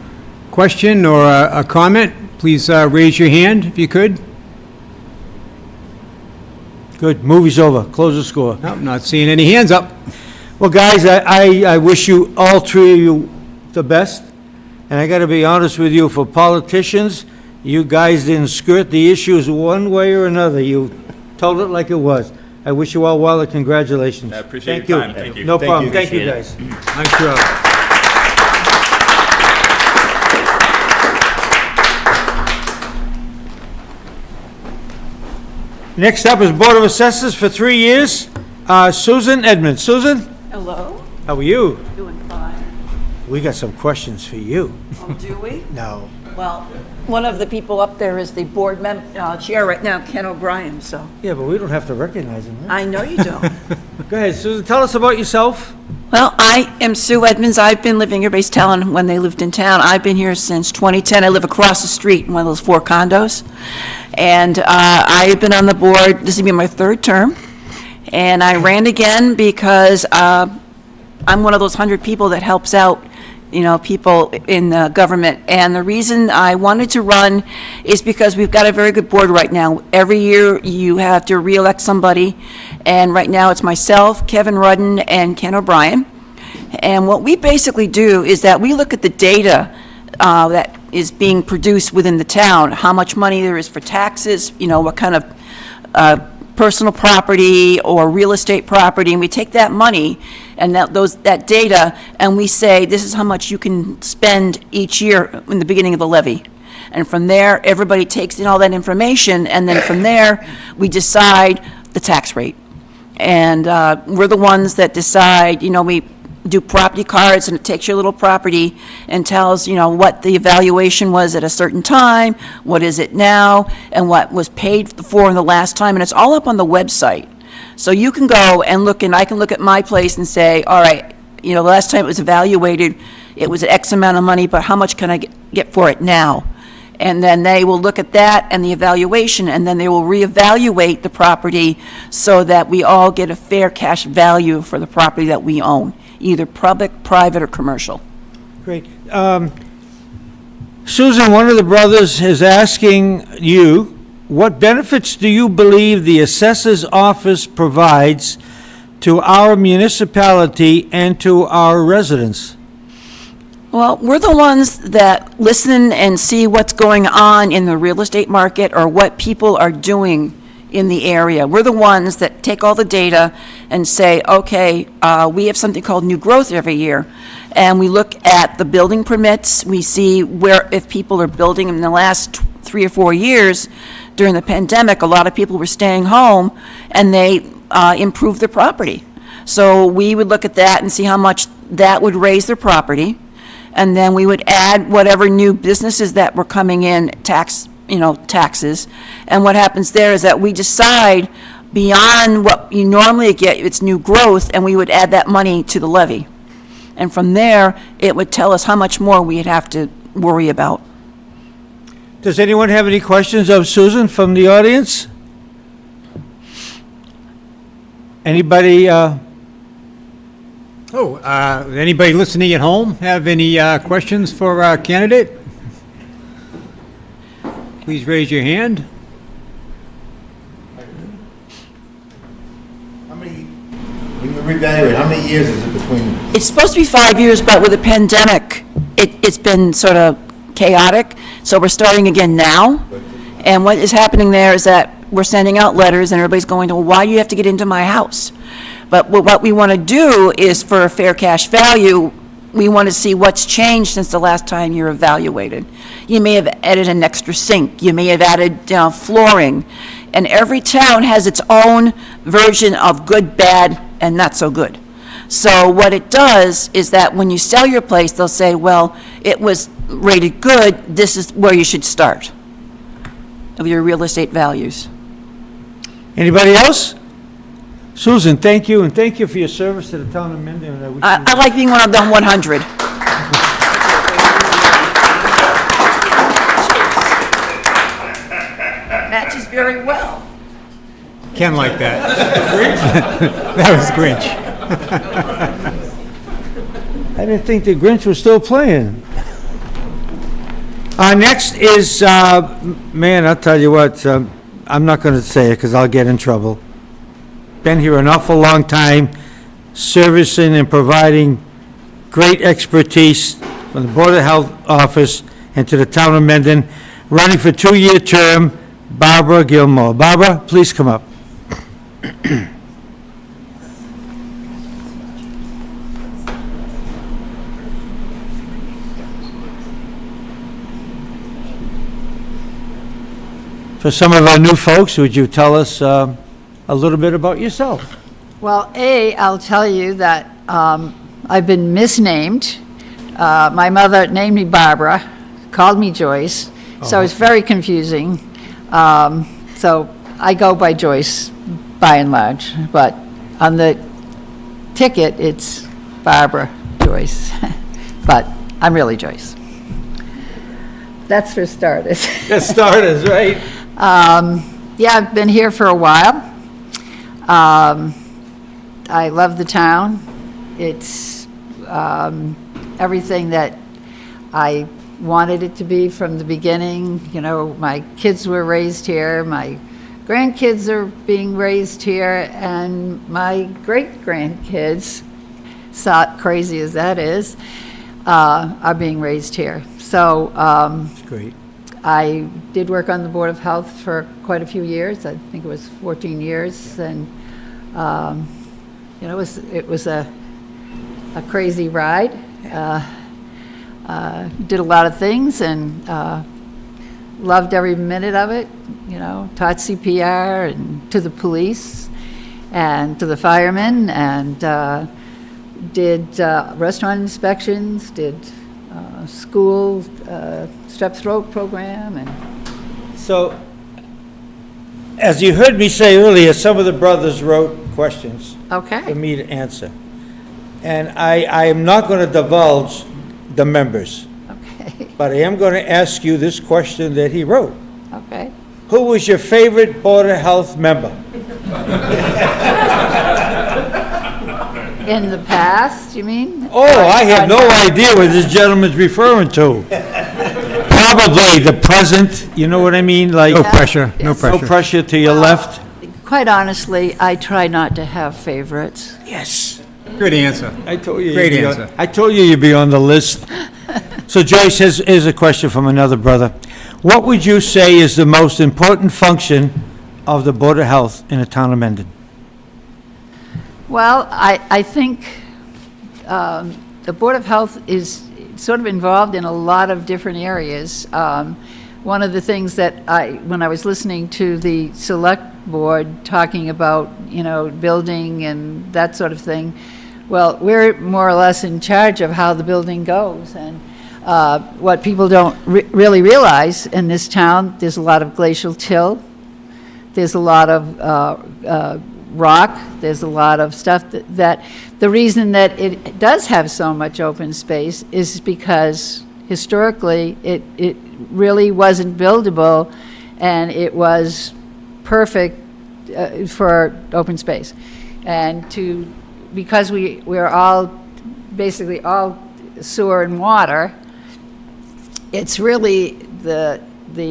question or a comment? Please raise your hand if you could. Good, movie's over, close the score. No, not seeing any hands up. Well, guys, I wish you, all three of you, the best. And I got to be honest with you, for politicians, you guys didn't skirt the issues one way or another. You told it like it was. I wish you all well and congratulations. I appreciate your time. Thank you. No Thank problem. you. Thank you, Appreciate guys. Nice job. Next up is Board of Assessors for 3 years. Susan Edmonds. Susan, Hello, how are you? doing fine. We got some questions for you. Oh, do we? No. Well, one of the people up there is the board chair right now, Ken O'Brien, so Yeah, but we don't have to recognize him. Huh? I know you don't. Go ahead, Susan. Tell us about yourself. Well, I am Sue Edmonds. I've been living here, everybody's telling when they lived in town. I've been here since 2010. I live across the street in one of those 4 condos. And I've been on the board, this will be my 3rd term. And I ran again because I'm one of those 100 people that helps out people in the government. And the reason I wanted to run is because we've got a very good board right now. Every year, you have to reelect somebody, and right now, it's myself, Kevin Rudden, and Ken O'Brien. And what we basically do is that we look at the data that is being produced within the town, how much money there is for taxes, what kind of personal property or real estate property, and we take that money and that data, and we say, this is how much you can spend each year in the beginning of the levy. And from there, everybody takes in all that information, and then from there, we decide the tax rate. And we're the ones that decide, we do property cards, and it takes your little property and tells, what the evaluation was at a certain time, what is it now, and what was paid for in the last time, and it's all up on the website. So you can go and look, and I can look at my place and say, all right, the last time it was evaluated, it was X amount of money, but how much can I get for it now? And then they will look at that and the evaluation, and then they will reevaluate the property so that we all get a fair cash value for the property that we own, either public, private, or commercial. Great. Susan, one of the brothers is asking you, what benefits do you believe the assessor's office provides to our municipality and to our residents? Well, we're the ones that listen and see what's going on in the real estate market or what people are doing in the area. We're the ones that take all the data and say, okay, we have something called new growth every year. And we look at the building permits. We see if people are building in the last 3 or 4 years. During the pandemic, a lot of people were staying home and they improved their property. So we would look at that and see how much that would raise their property. And then we would add whatever new businesses that were coming in, taxes. And what happens there is that we decide beyond what you normally get, it's new growth, and we would add that money to the levy. And from there, it would tell us how much more we'd have to worry about. Does anyone have any questions of Susan from the audience? Anybody? Anybody listening at home have any questions for our candidate? Please raise your hand. When you reevaluate, how many years is it between? It's supposed to be 5 years, but with the pandemic, it's been sort of chaotic, so we're starting again now. And what is happening there is that we're sending out letters, and everybody's going to, well, why do you have to get into my house? But what we want to do is, for a fair cash value, we want to see what's changed since the last time you're evaluated. You may have added an extra sink, you may have added flooring, and every town has its own version of good, bad, and not so good. So what it does is that when you sell your place, they'll say, well, it was rated good, this is where you should start of your real estate values. Anybody else? Susan, thank you, and thank you for your service to the town of Mendon. I like being one of the 100. Matches very well. Ken like that. That was Grinch. I didn't think the Grinch was still playing. Next is, man, I'll tell you what, I'm not going to say it because I'll get in trouble. Been here an awful long time, servicing and providing great expertise from the Board of Health Office and to the town of Mendon, running for 2-year term, Barbara Gilmore. Barbara, please come up. For some of our new folks, would you tell us a little bit about yourself? Well, I'll tell you that I've been misnamed. My mother named me Barbara, called me Joyce, so it's very confusing. So I go by Joyce by and large, but on the ticket, it's Barbara Joyce, but I'm really Joyce. That's for starters. That's starters, right? Yeah, I've been here for a while. I love the town. It's everything that I wanted it to be from the beginning. You know, my kids were raised here, my grandkids are being raised here, and my great-grandkids, so crazy as that is, are being raised here. So That's great. I did work on the Board of Health for quite a few years. I think it was 14 years, and you know, it was a crazy ride. Did a lot of things and loved every minute of it. You know, taught CPR and to the police and to the firemen, and did restaurant inspections, did school strep throat program, and So, as you heard me say earlier, some of the brothers wrote questions for okay. me to answer. And I am not going to divulge the members, Okay. but I am going to ask you this question that he wrote. Okay. Who was your favorite Board of Health member? In the past, you mean? Oh, I have no idea what this gentleman's referring to. Probably the present, you know what I mean? Like, No pressure, no Yes. no pressure. pressure to your left? Quite honestly, I try not to have favorites. Yes. Good answer. I told you. Great you'd be on- answer. I told you you'd be on the list. So Joyce, here's a question from another brother. What would you say is the most important function of the Board of Health in the town of Mendon? Well, I think the Board of Health is sort of involved in a lot of different areas. One of the things that when I was listening to the Select Board talking about, you know, building and that sort of thing, well, we're more or less in charge of how the building goes. And what people don't really realize in this town, there's a lot of glacial till, there's a lot of rock, there's a lot of stuff that the reason that it does have so much open space is because historically it really wasn't buildable, and it was perfect for open space. And because we're all basically all sewer and water, it's really the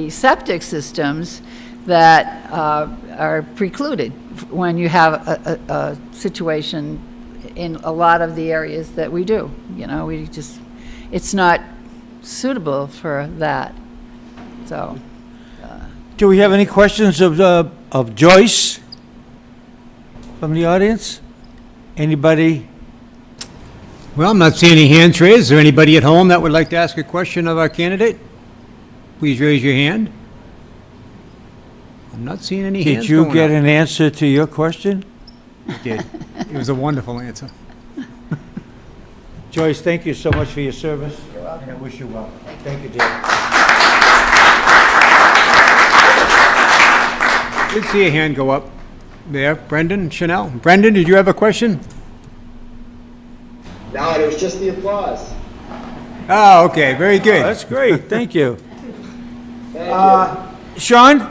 septic systems that are precluded when you have a situation in a lot of the areas that we do. You know, it's not suitable for that. So, Do we have any questions of Joyce from the audience? Anybody? Well, I'm not seeing any hands raised. Is there anybody at home that would like to ask a question of our candidate? Please raise your hand. I'm not seeing any hands Did you going get up. an answer to your question? I did. It was a wonderful answer. Joyce, thank you so much for your service. You're welcome. And I wish you well. Thank you, dear. Did see a hand go up there. Brendan, Chanel. Brendan, did you have a question? No, it was just the applause. Oh, okay, very good. That's great, thank you. Thank you. Sean,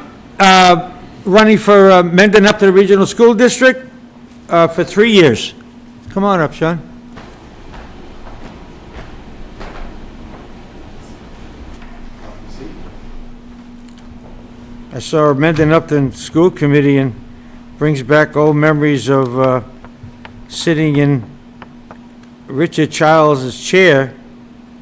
running for Mendon up to the Regional School District for 3 years. Come on up, Sean. I saw Mendon Upton School Committee and brings back old memories of sitting in Richard Childs' chair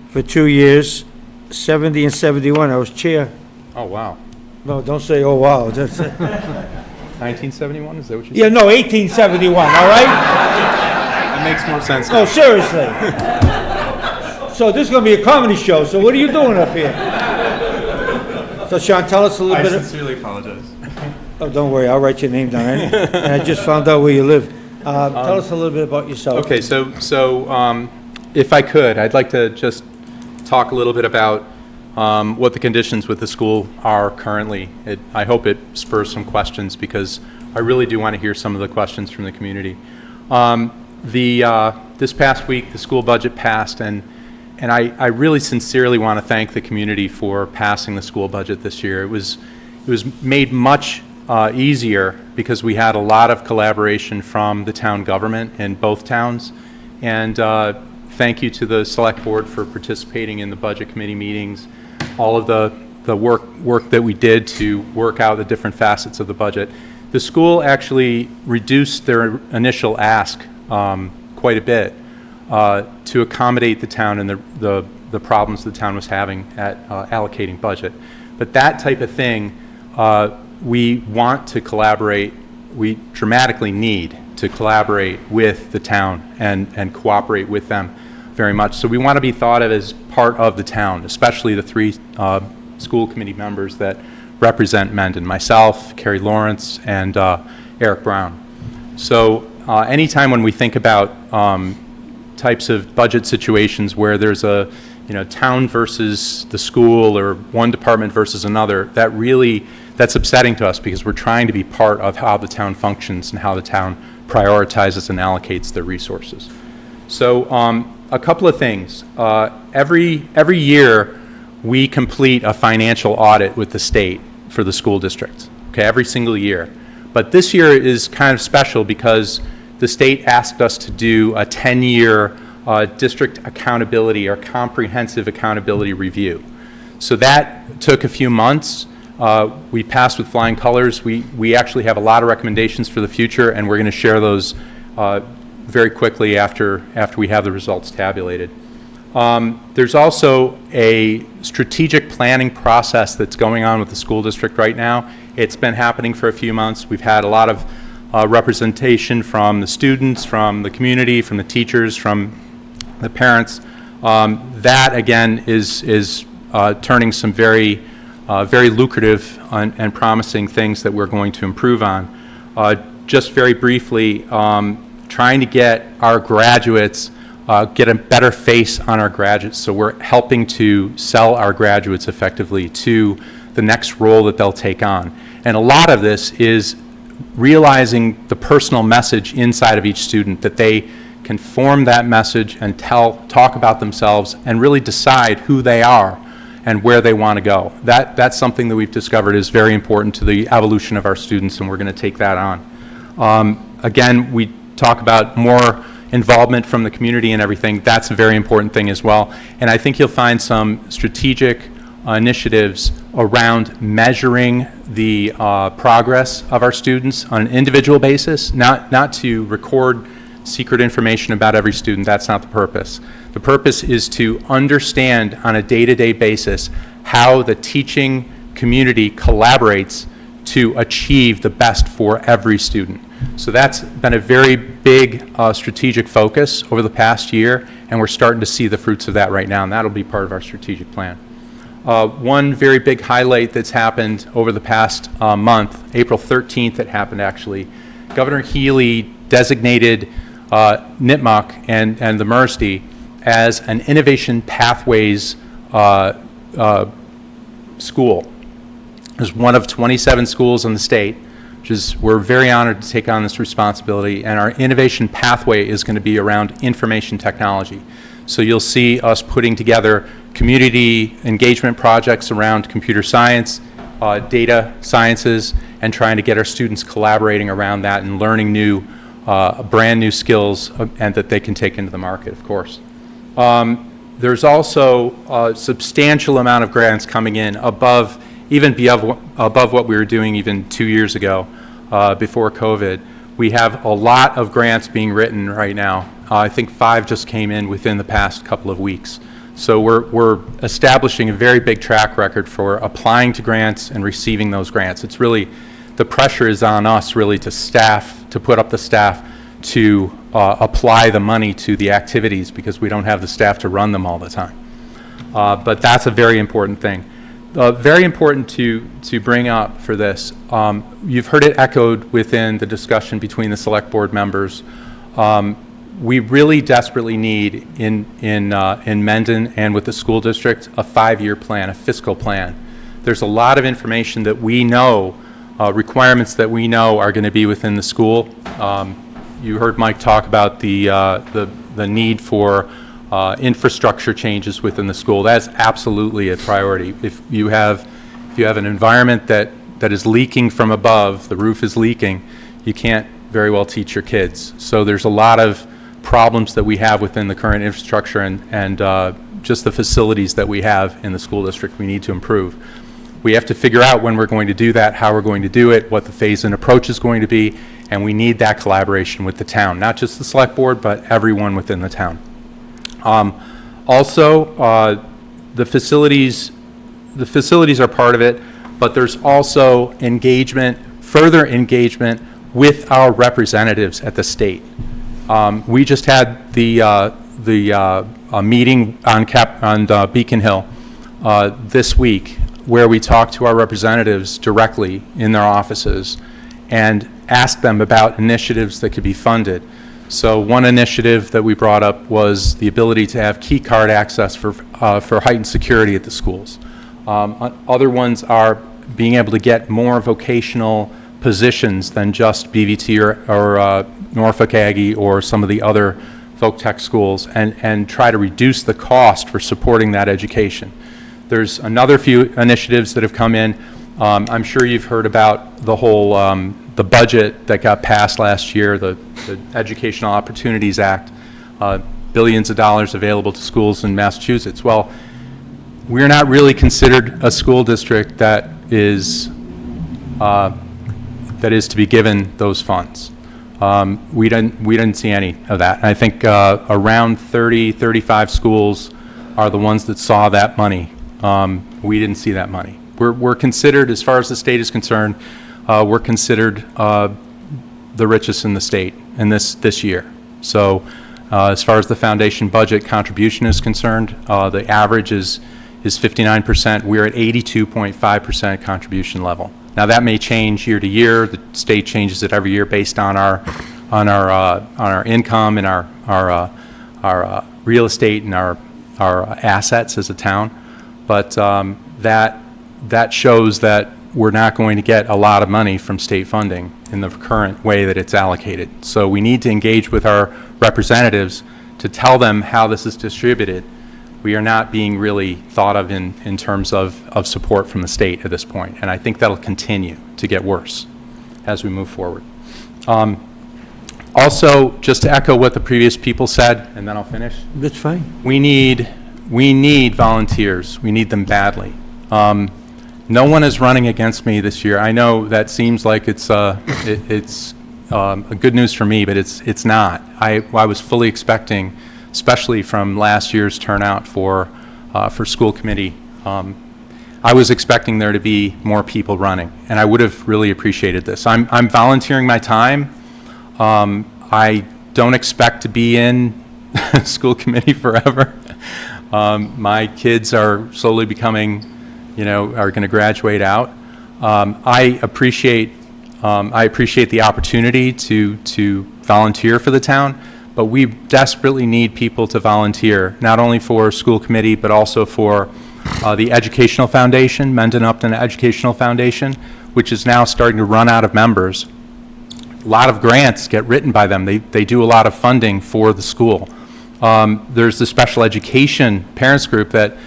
for 2 years, 70 and 71. I was chair. Oh, wow. No, don't say, oh, wow. That's, 1971, is that what you said? yeah, no, 1871, all right? That makes more sense. No, seriously. So this is going to be a comedy show, so what are you doing up here? So Sean, tell us a little I bit. sincerely apologize. Oh, don't worry, I'll write your name down. And I just found out where you live. Tell us a little bit about yourself. Okay, so if I could, I'd like to just talk a little bit about what the conditions with the school are currently. I hope it spurs some questions, because I really do want to hear some of the questions from the community. This past week, the school budget passed, and I really sincerely want to thank the community for passing the school budget this year. It was made much easier because we had a lot of collaboration from the town government in both towns, and Thank you to the Select Board for participating in the Budget Committee meetings, all of the work that we did to work out the different facets of the budget. The school actually reduced their initial ask quite a bit to accommodate the town and the problems the town was having at allocating budget. But that type of thing, we want to collaborate, we dramatically need to collaborate with the town and cooperate with them very much. So we want to be thought of as part of the town, especially the three school committee members that represent Mendon, myself, Carrie Lawrence, and Eric Brown. So anytime when we think about types of budget situations where there's a town versus the school or one department versus another, that's upsetting to us because we're trying to be part of how the town functions and how the town prioritizes and allocates their resources. So a couple of things. Every year we complete a financial audit with the state for the school district, okay, every single year. But this year is kind of special because the state asked us to do a 10-year district accountability or comprehensive accountability review. So that took a few months. We passed with flying colors. We actually have a lot of recommendations for the future, and we're going to share those very quickly after we have the results tabulated. There's also a strategic planning process that's going on with the school district right now. It's been happening for a few months. We've had a lot of representation from the students, from the community, from the teachers, from the parents. That again is turning some very lucrative and promising things that we're going to improve on. Just very briefly, trying to get our graduates, get a better face on our graduates, so we're helping to sell our graduates effectively to the next role that they'll take on. And a lot of this is realizing the personal message inside of each student, that they can form that message and talk about themselves and really decide who they are and where they want to go. That's something that we've discovered is very important to the evolution of our students, and we're going to take that on. Again, we talk about more involvement from the community and everything. That's a very important thing as well. And I think you'll find some strategic initiatives around measuring the progress of our students on an individual basis, not to record secret information about every student. That's not the purpose. The purpose is to understand on a day-to-day basis how the teaching community collaborates to achieve the best for every student. So that's been a very big strategic focus over the past year, and we're starting to see the fruits of that right now, and that'll be part of our strategic plan. One very big highlight that's happened over the past month, April 13th it happened actually, Governor Healy designated Nipmuc and the MRSD as an Innovation Pathways school. There's one of 27 schools in the state, we're very honored to take on this responsibility, and our innovation pathway is going to be around information technology. So you'll see us putting together community engagement projects around computer science, data sciences, and trying to get our students collaborating around that and learning new, brand new skills and that they can take into the market, of course. There's also a substantial amount of grants coming in above what we were doing even 2 years ago, before COVID. We have a lot of grants being written right now. I think 5 just came in within the past couple of weeks. So we're establishing a very big track record for applying to grants and receiving those grants. It's really, the pressure is on us really to put up the staff to apply the money to the activities, because we don't have the staff to run them all the time. But that's a very important thing. Very important to bring up for this. You've heard it echoed within the discussion between the select board members. We really desperately need in Mendon and with the school district a 5-year plan, a fiscal plan. There's a lot of information that we know, requirements that we know are going to be within the school. You heard Mike talk about the need for infrastructure changes within the school. That's absolutely a priority. If you have an environment that is leaking from above, the roof is leaking, you can't very well teach your kids. So there's a lot of problems that we have within the current infrastructure and just the facilities that we have in the school district we need to improve. We have to figure out when we're going to do that, how we're going to do it, what the phase-in approach is going to be, and we need that collaboration with the town, not just the select board, but everyone within the town. Also, the facilities are part of it, but there's also engagement, further engagement with our representatives at the state. We just had the meeting on Beacon Hill this week, where we talked to our representatives directly in their offices and asked them about initiatives that could be funded. So one initiative that we brought up was the ability to have key card access for heightened security at the schools. Other ones are being able to get more vocational positions than just BVT or Norfolk Aggie or some of the other folk tech schools, and try to reduce the cost for supporting that education. There's another few initiatives that have come in. I'm sure you've heard about the whole the budget that got passed last year, the Educational Opportunities Act, billions of dollars available to schools in Massachusetts. Well, we're not really considered a school district that is to be given those funds. We didn't see any of that. And I think around 35 schools are the ones that saw that money. We didn't see that money. We're considered, as far as the state is concerned, we're considered the richest in the state in this year. So as far as the foundation budget contribution is concerned, the average is 59%. We're at 82.5% contribution level. Now that may change year to year. The state changes it every year based on our income and our real estate and our assets as a town. But that shows that we're not going to get a lot of money from state funding in the current way that it's allocated. So we need to engage with our representatives to tell them how this is distributed. We are not being really thought of in terms of support from the state at this point, and I think that'll continue to get worse as we move forward. Also, just to echo what the previous people said, and then I'll finish. That's fine. We need volunteers. We need them badly. No one is running against me this year. I know that seems like it's good news for me, but it's not. I was fully expecting, especially from last year's turnout for school committee, I was expecting there to be more people running, and I would have really appreciated this. I'm volunteering my time. I don't expect to be in school committee forever. My kids are slowly becoming, are going to graduate out. I appreciate the opportunity to volunteer for the town, but we desperately need people to volunteer, not only for school committee, but also for the Educational Foundation, Mendon Upton Educational Foundation, which is now starting to run out of members. A lot of grants get written by them. They do a lot of funding for the school. There's the special education parents group that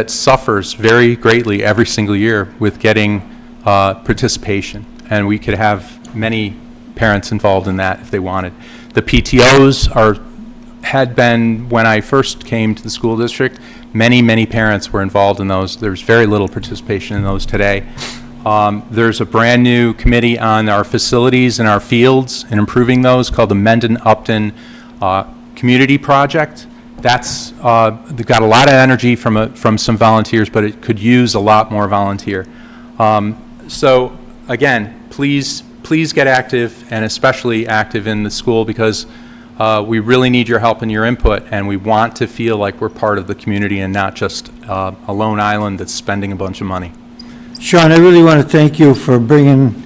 suffers very greatly every single year with getting participation, and we could have many parents involved in that if they wanted. The PTOs had been, when I first came to the school district, many parents were involved in those. There's very little participation in those today. There's a brand new committee on our facilities and our fields and improving those called the Mendon Upton Community Project. That's they've got a lot of energy from some volunteers, but it could use a lot more volunteer. So again, please get active, and especially active in the school, because we really need your help and your input, and we want to feel like we're part of the community and not just a lone island that's spending a bunch of money. Sean, I really want to thank you for bringing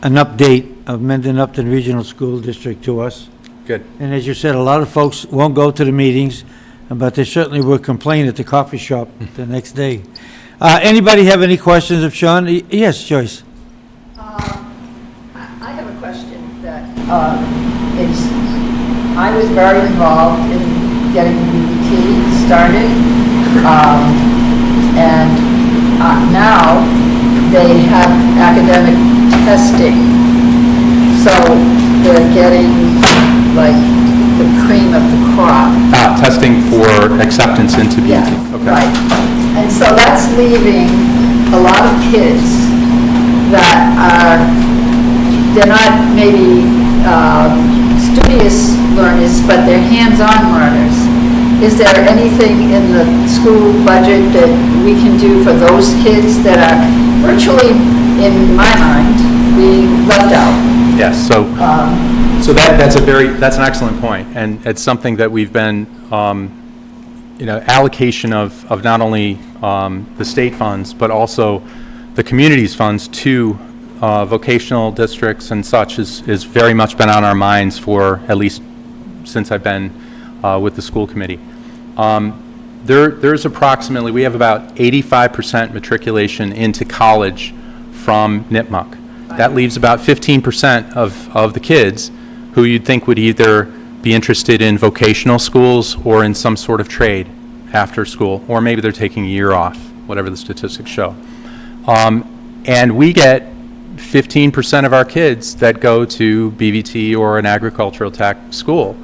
an update of Mendon Upton Regional School District to us. Good. And as you said, a lot of folks won't go to the meetings, but they certainly will complain at the coffee shop the next day. Anybody have any questions of Sean? Yes, Joyce. I have a question that is, I was very involved in getting BBT started, and now they have academic testing, so they're getting like the cream of the crop. Testing for acceptance into BET. Yeah, Okay. right. And so that's leaving a lot of kids that are, they're not maybe studious learners, but they're hands-on learners. Is there anything in the school budget that we can do for those kids that are virtually, in my mind, being left out? Yes, so that's an excellent point, and it's something that we've been, allocation of not only the state funds, but also the community's funds to vocational districts and such has very much been on our minds for at least since I've been with the school committee. There's approximately, we have about 85% matriculation into college from Nipmuc. That leaves about 15% of the kids who you'd think would either be interested in vocational schools or in some sort of trade after school, or maybe they're taking a year off, whatever the statistics show. And we get 15% of our kids that go to BVT or an agricultural tech school.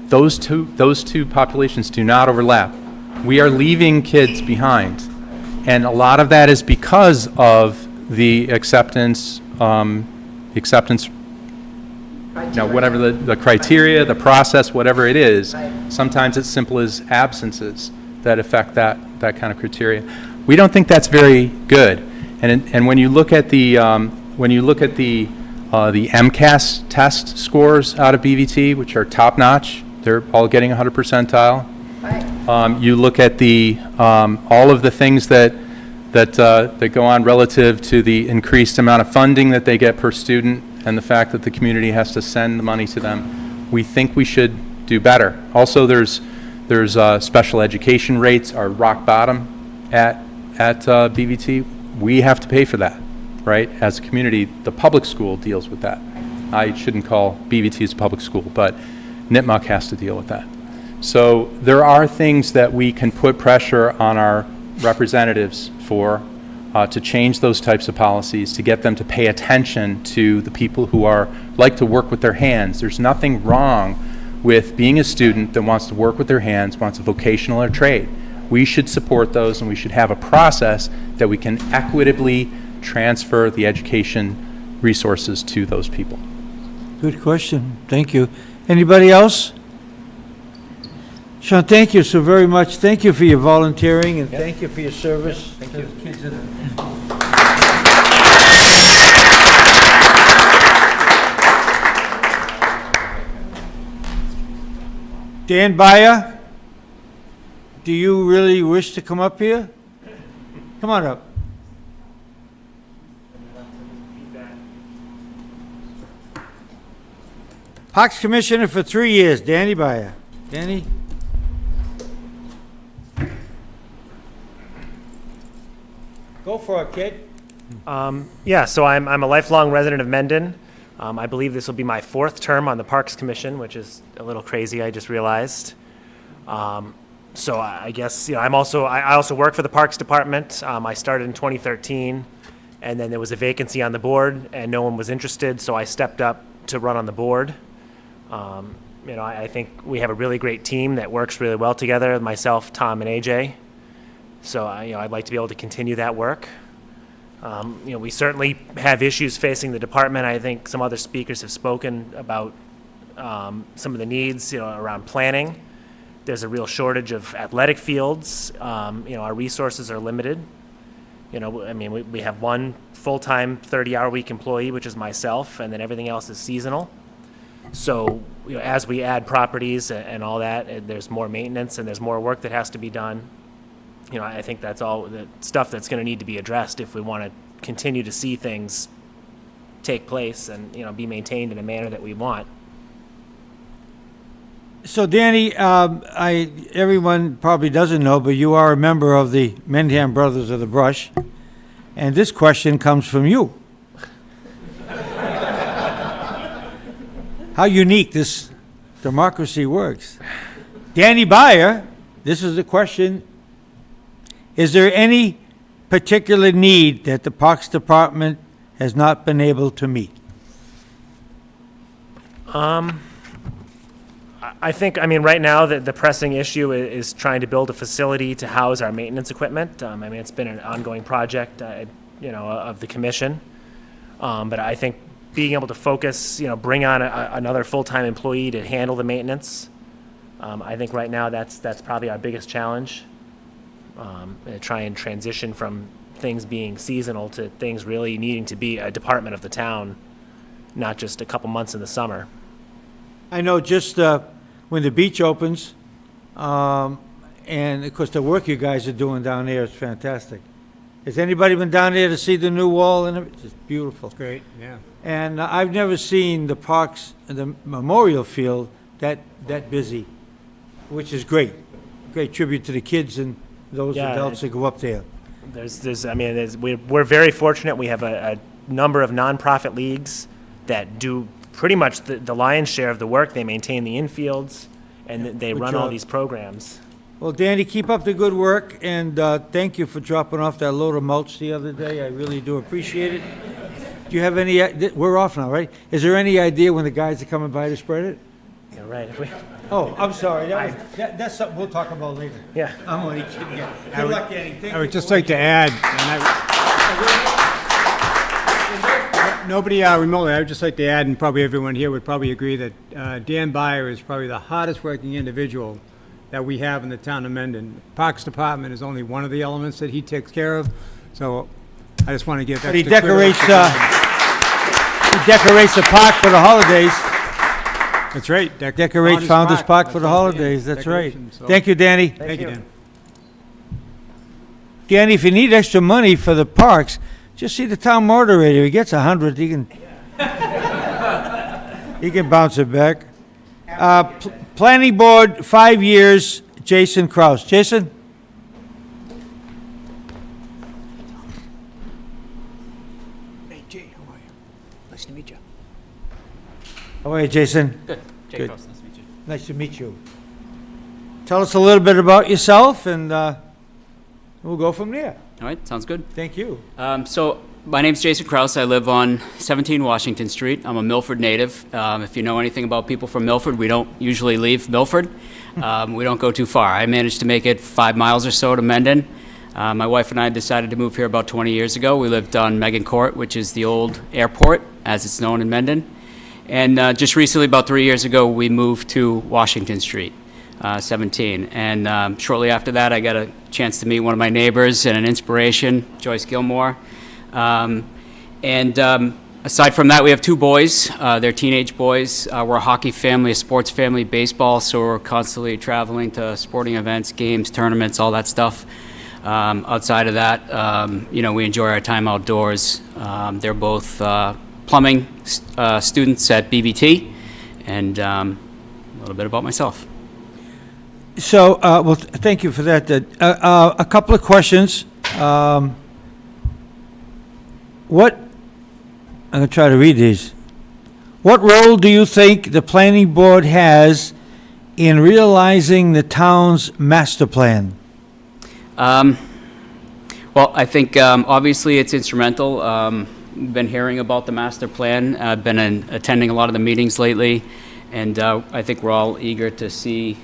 Those two populations do not overlap. We are leaving kids behind. And a lot of that is because of the acceptance, whatever the criteria, the process, whatever it is. Right. Sometimes it's simple as absences that affect that kind of criteria. We don't think that's very good. And when you look at the MCAS test scores out of BVT, which are top notch, they're all getting 100 percentile. Right. You look at the all of the things that go on relative to the increased amount of funding that they get per student and the fact that the community has to send the money to them. We think we should do better. Also, there's special education rates are rock bottom at BVT. We have to pay for that, right? As a community, the public school deals with that. I shouldn't call BVT as a public school, but Nipmuc has to deal with that. So there are things that we can put pressure on our representatives for to change those types of policies, to get them to pay attention to the people who like to work with their hands. There's nothing wrong with being a student that wants to work with their hands, wants a vocational or trade. We should support those, and we should have a process that we can equitably transfer the education resources to those people. Good question. Thank you. Anybody else? Sean, thank you so very much. Thank you for your volunteering, and thank you for your service. Thank you. Kids that Dan Byer, do you really wish to come up here? Come on up. Parks Commissioner for 3 years, Danny Byer. Danny? Go for it, kid. So I'm a lifelong resident of Mendon. I believe this will be my 4th term on the Parks Commission, which is a little crazy, I just realized. So I guess, I also work for the Parks Department. I started in 2013, and then there was a vacancy on the board, and no one was interested, so I stepped up to run on the board. I think we have a really great team that works really well together, myself, Tom, and AJ. So, I'd like to be able to continue that work. We certainly have issues facing the department. I think some other speakers have spoken about some of the needs, around planning. There's a real shortage of athletic fields. Our resources are limited. We have one full-time 30-hour-week employee, which is myself, and then everything else is seasonal. So, as we add properties and all that, there's more maintenance and there's more work that has to be done. I think that's all the stuff that's going to need to be addressed if we want to continue to see things take place and, be maintained in a manner that we want. So, Danny, everyone probably doesn't know, but you are a member of the Mendon Brothers of the Brush, and this question comes from you. How unique this democracy works. Danny Byer, this is the question. Is there any particular need that the Parks Department has not been able to meet? I think, I mean, right now, the pressing issue is trying to build a facility to house our maintenance equipment. I mean, it's been an ongoing project, of the commission. But I think being able to focus, bring on another full-time employee to handle the maintenance, I think right now that's probably our biggest challenge. Try and transition from things being seasonal to things really needing to be a department of the town, not just a couple months in the summer. I know just when the beach opens, and of course the work you guys are doing down there is fantastic. Has anybody been down there to see the new wall? And it's just beautiful. Great, yeah. And I've never seen the parks, the memorial field that busy, which is great. Great tribute to the kids and those Yeah, adults that go up there. We're very fortunate. We have a number of nonprofit leagues that do pretty much the lion's share of the work. They maintain the infields, and they good run all job. these programs. Well, Danny, keep up the good work, and thank you for dropping off that load of mulch the other day. I really do appreciate it. Do you have any, we're off now, right? Is there any idea when the guys are coming by to spread it? Yeah, right. Oh, I'm sorry. That's something we'll talk about later. Yeah. I'm only kidding you. Good luck, Danny. Thank I you would just for like to add, nobody remotely, I would just like to add, and probably everyone here would probably agree that Dan Byer is probably the hardest working individual that we have in the town of Mendon. Parks Department is only one of the elements that he takes care of, so I just want to give But he extra kudos decorates, to him. he decorates the park for the holidays. That's right. Decorates Founder's Park for the holidays. That's right. Decoration, so- Thank you, Danny. Thank you, Dan. Danny, if you need extra money for the parks, just see the town moderator. He gets 100. He can he can bounce it back. Planning Board, 5 years, Jason Kraus. Jason? Hey, Jay, how are you? Nice to meet you. How are you, Jason? Good. Jay Good. Cross, nice to meet you. Nice to meet you. Tell us a little bit about yourself, and we'll go from there. All right, sounds good. Thank you. So my name's Jason Kraus. I live on 17 Washington Street. I'm a Milford native. If you know anything about people from Milford, we don't usually leave Milford. We don't go too far. I managed to make it 5 miles or so to Mendon. My wife and I decided to move here about 20 years ago. We lived on Megan Court, which is the old airport, as it's known in Mendon. And just recently, about 3 years ago, we moved to Washington Street. 17. And shortly after that, I got a chance to meet one of my neighbors and an inspiration, Joyce Gilmore. Aside from that, we have 2 boys. They're teenage boys. We're a hockey family, a sports family, baseball, so we're constantly traveling to sporting events, games, tournaments, all that stuff. Outside of that, we enjoy our time outdoors. They're both plumbing students at BVT, and a little bit about myself. So, well, thank you for that. A couple of questions. I'm going to try to read these. What role do you think the planning board has in realizing the town's master plan? Well, I think obviously it's instrumental. Been hearing about the master plan. I've been attending a lot of the meetings lately, and I think we're all eager to see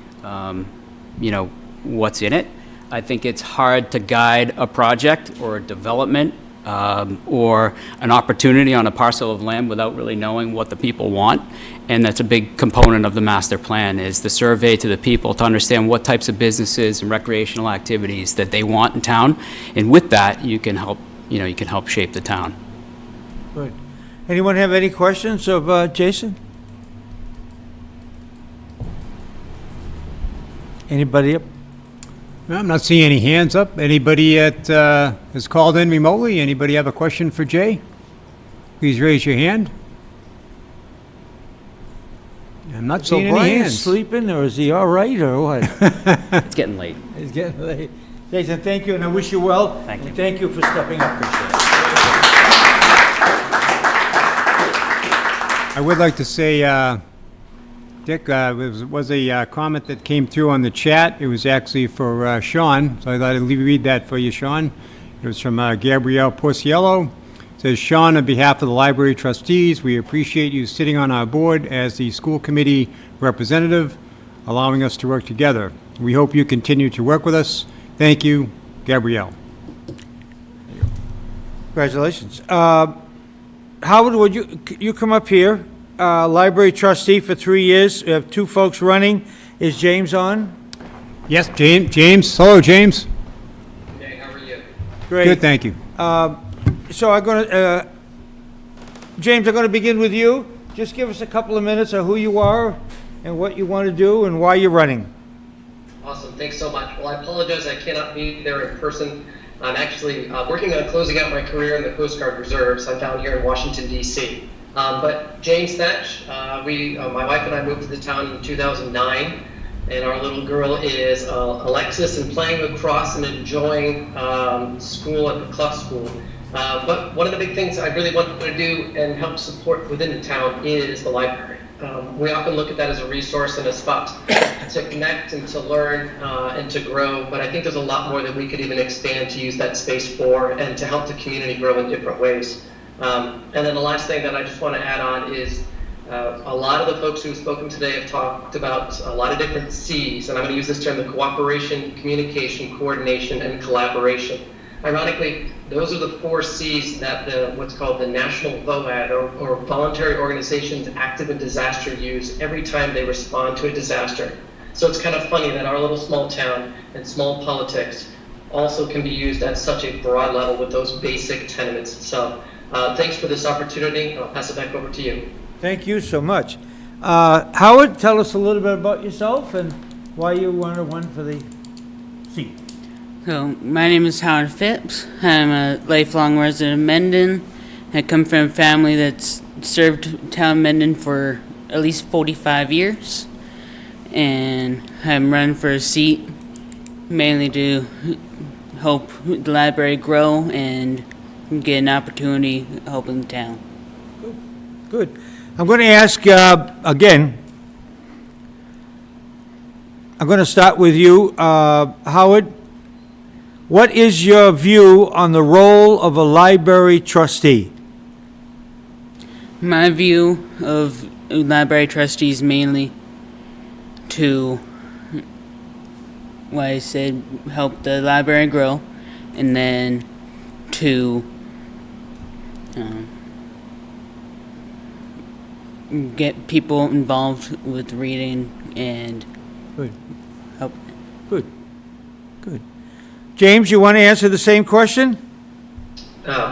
what's in it. I think it's hard to guide a project or a development or an opportunity on a parcel of land without really knowing what the people want. And that's a big component of the master plan, is the survey to the people to understand what types of businesses and recreational activities that they want in town. And with that, you can help shape the town. Good. Anyone have any questions of Jason? Anybody up? No, I'm not seeing any hands up. Anybody that has called in remotely? Anybody have a question for Jay? Please raise your hand. I'm not So seeing any Brian's hands. sleeping, or is he all right, or what? It's getting late. He's getting late. Jason, thank you, and I wish you well. Thank you. And thank you for stepping up. I would like to say, Dick, was a comment that came through on the chat. It was actually for Sean, so I thought I'd read that for you, Sean. It was from Gabrielle Porciello. Says Sean, on behalf of the library trustees, we appreciate you sitting on our board as the school committee representative, allowing us to work together. We hope you continue to work with us. Thank you, Gabrielle. Congratulations. Howard, would you come up here? Library trustee for 3 years. We have 2 folks running. Is James on? Yes, James. Hello, James. Hey, how are you? Great. Good, thank you. So I'm going to, James, I'm going to begin with you. Just give us a couple of minutes of who you are and what you want to do and why you're running. Awesome, thanks so much. Well, I apologize I cannot be there in person. I'm actually working on closing out my career in the Coast Guard Reserves. I'm down here in Washington, D.C. But James Thatch, my wife and I moved to the town in 2009, and our little girl is Alexis and playing lacrosse and enjoying school at the Clough School. But one of the big things I really wanted to do and help support within the town is the library. We often look at that as a resource and a spot to connect and to learn and to grow, but I think there's a lot more that we could even expand to use that space for and to help the community grow in different ways. And then the last thing that I just want to add on is a lot of the folks who have spoken today have talked about a lot of different C's, and I'm going to use this term, the cooperation, communication, coordination, and collaboration. Ironically, those are the 4 C's that what's called the National VOAD, or Voluntary Organizations Active in Disaster, use every time they respond to a disaster. So it's kind of funny that our little small town and small politics also can be used at such a broad level with those basic tenets. So thanks for this opportunity. I'll pass it back over to you. Thank you so much. Howard, tell us a little bit about yourself and why you want to run for the seat. So, my name is Howard Phipps. I'm a lifelong resident of Mendon. I come from a family that's served town Mendon for at least 45 years. And I'm running for a seat mainly to help the library grow and get an opportunity helping the town. Good. I'm going to ask again. I'm going to start with you, Howard. What is your view on the role of a library trustee? My view of library trustees mainly to, like I said, help the library grow, and then to get people involved with reading and Good. help. Good. Good. James, you want to answer the same question?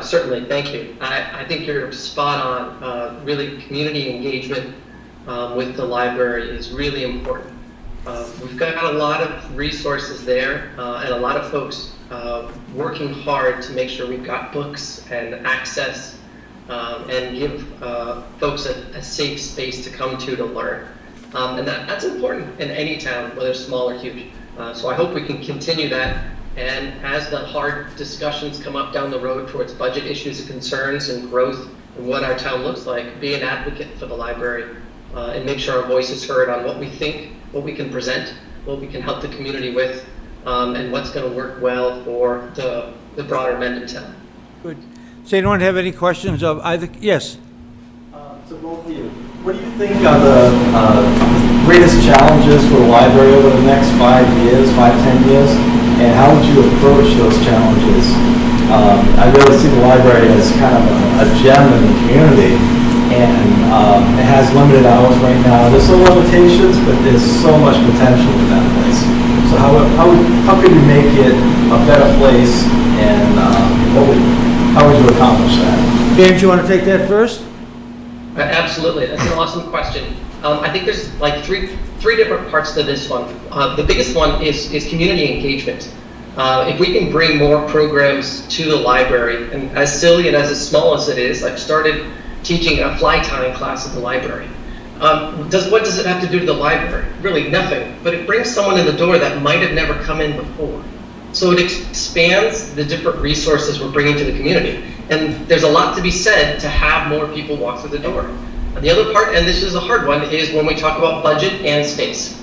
Certainly, thank you. I think you're spot on. Really, community engagement with the library is really important. We've got a lot of resources there and a lot of folks working hard to make sure we've got books and access and give folks a safe space to come to learn. And that's important in any town, whether small or huge. So I hope we can continue that. And as the hard discussions come up down the road towards budget issues and concerns and growth and what our town looks like, be an advocate for the library and make sure our voice is heard on what we think, what we can present, what we can help the community with, and what's going to work well for the broader Mendon town. Good. Does anyone have any questions of either? Yes. To both of you, what do you think are the greatest challenges for the library over the next 5 years, 5-10 years? And how would you approach those challenges? I really see the library as kind of a gem in the community, and it has limited hours right now. There's some limitations, but there's so much potential in that place. So how could you make it a better place, and how would you accomplish that? James, you want to take that first? Absolutely, that's an awesome question. I think there's like three different parts to this one. The biggest one is community engagement. If we can bring more programs to the library, and as silly and as small as it is, I've started teaching a fly tying class at the library. What does it have to do to the library? Really nothing, but it brings someone in the door that might have never come in before. So it expands the different resources we're bringing to the community. And there's a lot to be said to have more people walk through the door. The other part, and this is a hard one, is when we talk about budget and space.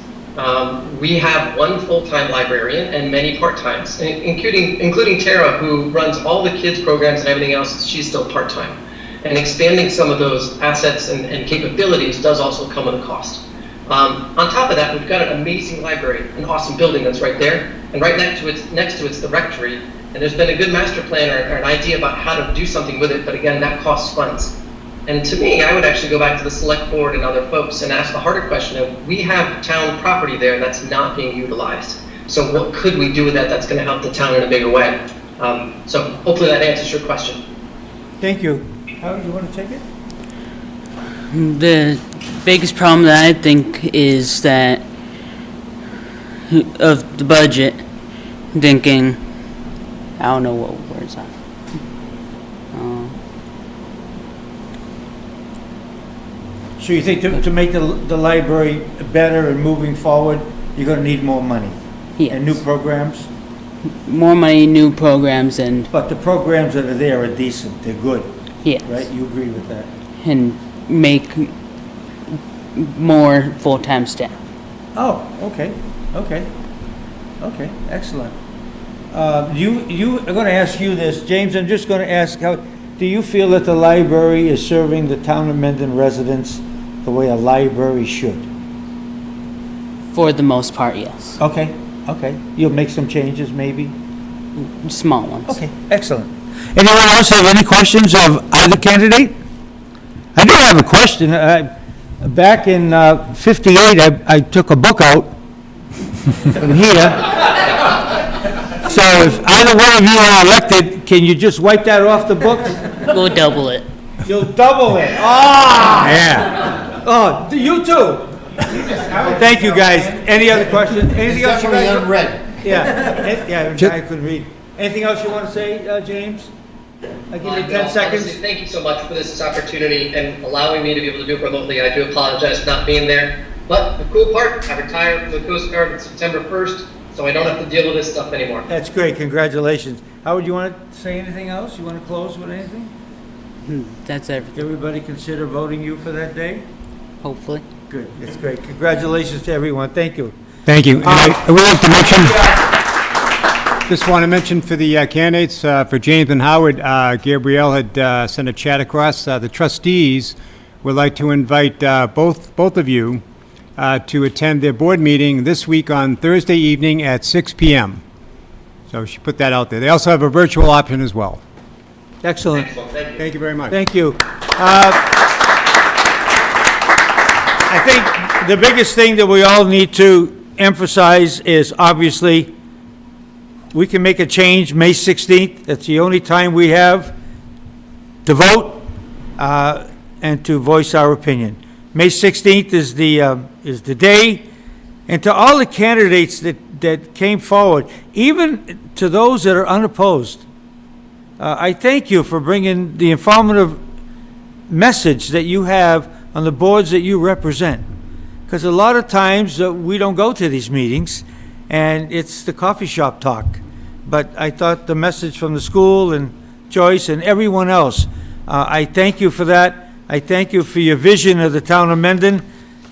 We have one full-time librarian and many part-times, including Tara, who runs all the kids programs and everything else. She's still part-time. And expanding some of those assets and capabilities does also come with a cost. On top of that, we've got an amazing library, an awesome building that's right there, and right next to it's the rectory. And there's been a good master plan or an idea about how to do something with it, but again, that costs funds. And to me, I would actually go back to the select board and other folks and ask the harder question of, we have town property there that's not being utilized. So what could we do with that that's going to help the town in a bigger way? So hopefully that answers your question. Thank you. Howard, you want to take it? The biggest problem that I think is that of the budget, thinking, I don't know what words are. So you think to make the library better and moving forward, you're going to need more money? Yes. And new programs? More money, new programs, and... But the programs that are there are decent, they're good. Yes. Right, you agree with that? And make more full-time staff. Oh, okay, excellent. You are going to ask you this, James, I'm just going to ask, do you feel that the library is serving the town of Mendon residents the way a library should? For the most part, yes. Okay. You'll make some changes, maybe? Small ones. Okay, excellent. Anyone else have any questions of either candidate? I do have a question. Back in 58, I took a book out from here. So if either one of you are elected, can you just wipe that off the book? We'll double it. You'll double it. Oh, yeah. Oh, you too. Thank you, guys. Any other questions? Anything else you guys? Unread. Yeah, I couldn't read. Anything else you want to say, James? I'll give you 10 seconds. Honestly, thank you so much for this opportunity and allowing me to be able to do it remotely. I do apologize for not being there. But the cool part, I retired from the Coast Guard on September 1st, so I don't have to deal with this stuff anymore. That's great. Congratulations. Howard, you want to say anything else? You want to close with anything? That's everything. Everybody consider voting you for that day? Hopefully. Good. That's great. Congratulations to everyone. Thank you. Thank you. And I would like to mention, just want to mention for the candidates, for James and Howard, Gabrielle had sent a chat across. The trustees would like to invite both of you to attend their board meeting this week on Thursday evening at 6 p.m. So she put that out there. They also have a virtual option as well. Excellent. Thank you very much. Thank you. I think the biggest thing that we all need to emphasize is obviously we can make a change May 16th. That's the only time we have to vote and to voice our opinion. May 16th is the day. And to all the candidates that came forward, even to those that are unopposed, I thank you for bringing the informative message that you have on the boards that you represent. Because a lot of times we don't go to these meetings and it's the coffee shop talk. But I thought the message from the school and Joyce and everyone else, I thank you for that. I thank you for your vision of the town of Mendon.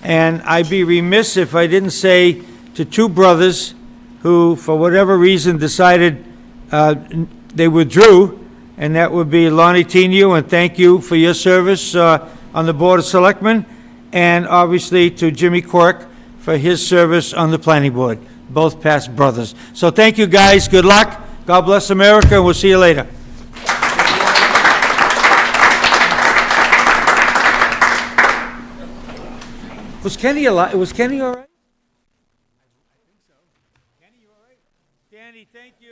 And I'd be remiss if I didn't say to two brothers who, for whatever reason, decided they withdrew, and that would be Lonnie Tenio, and thank you for your service on the Board of Selectmen, and obviously to Jimmy Quirk for his service on the Planning Board, both past brothers. So thank you, guys. Good luck. God bless America, and we'll see you later. Was Kenny alive? Was Kenny all right? I think so. Kenny, you all right? Danny, thank you.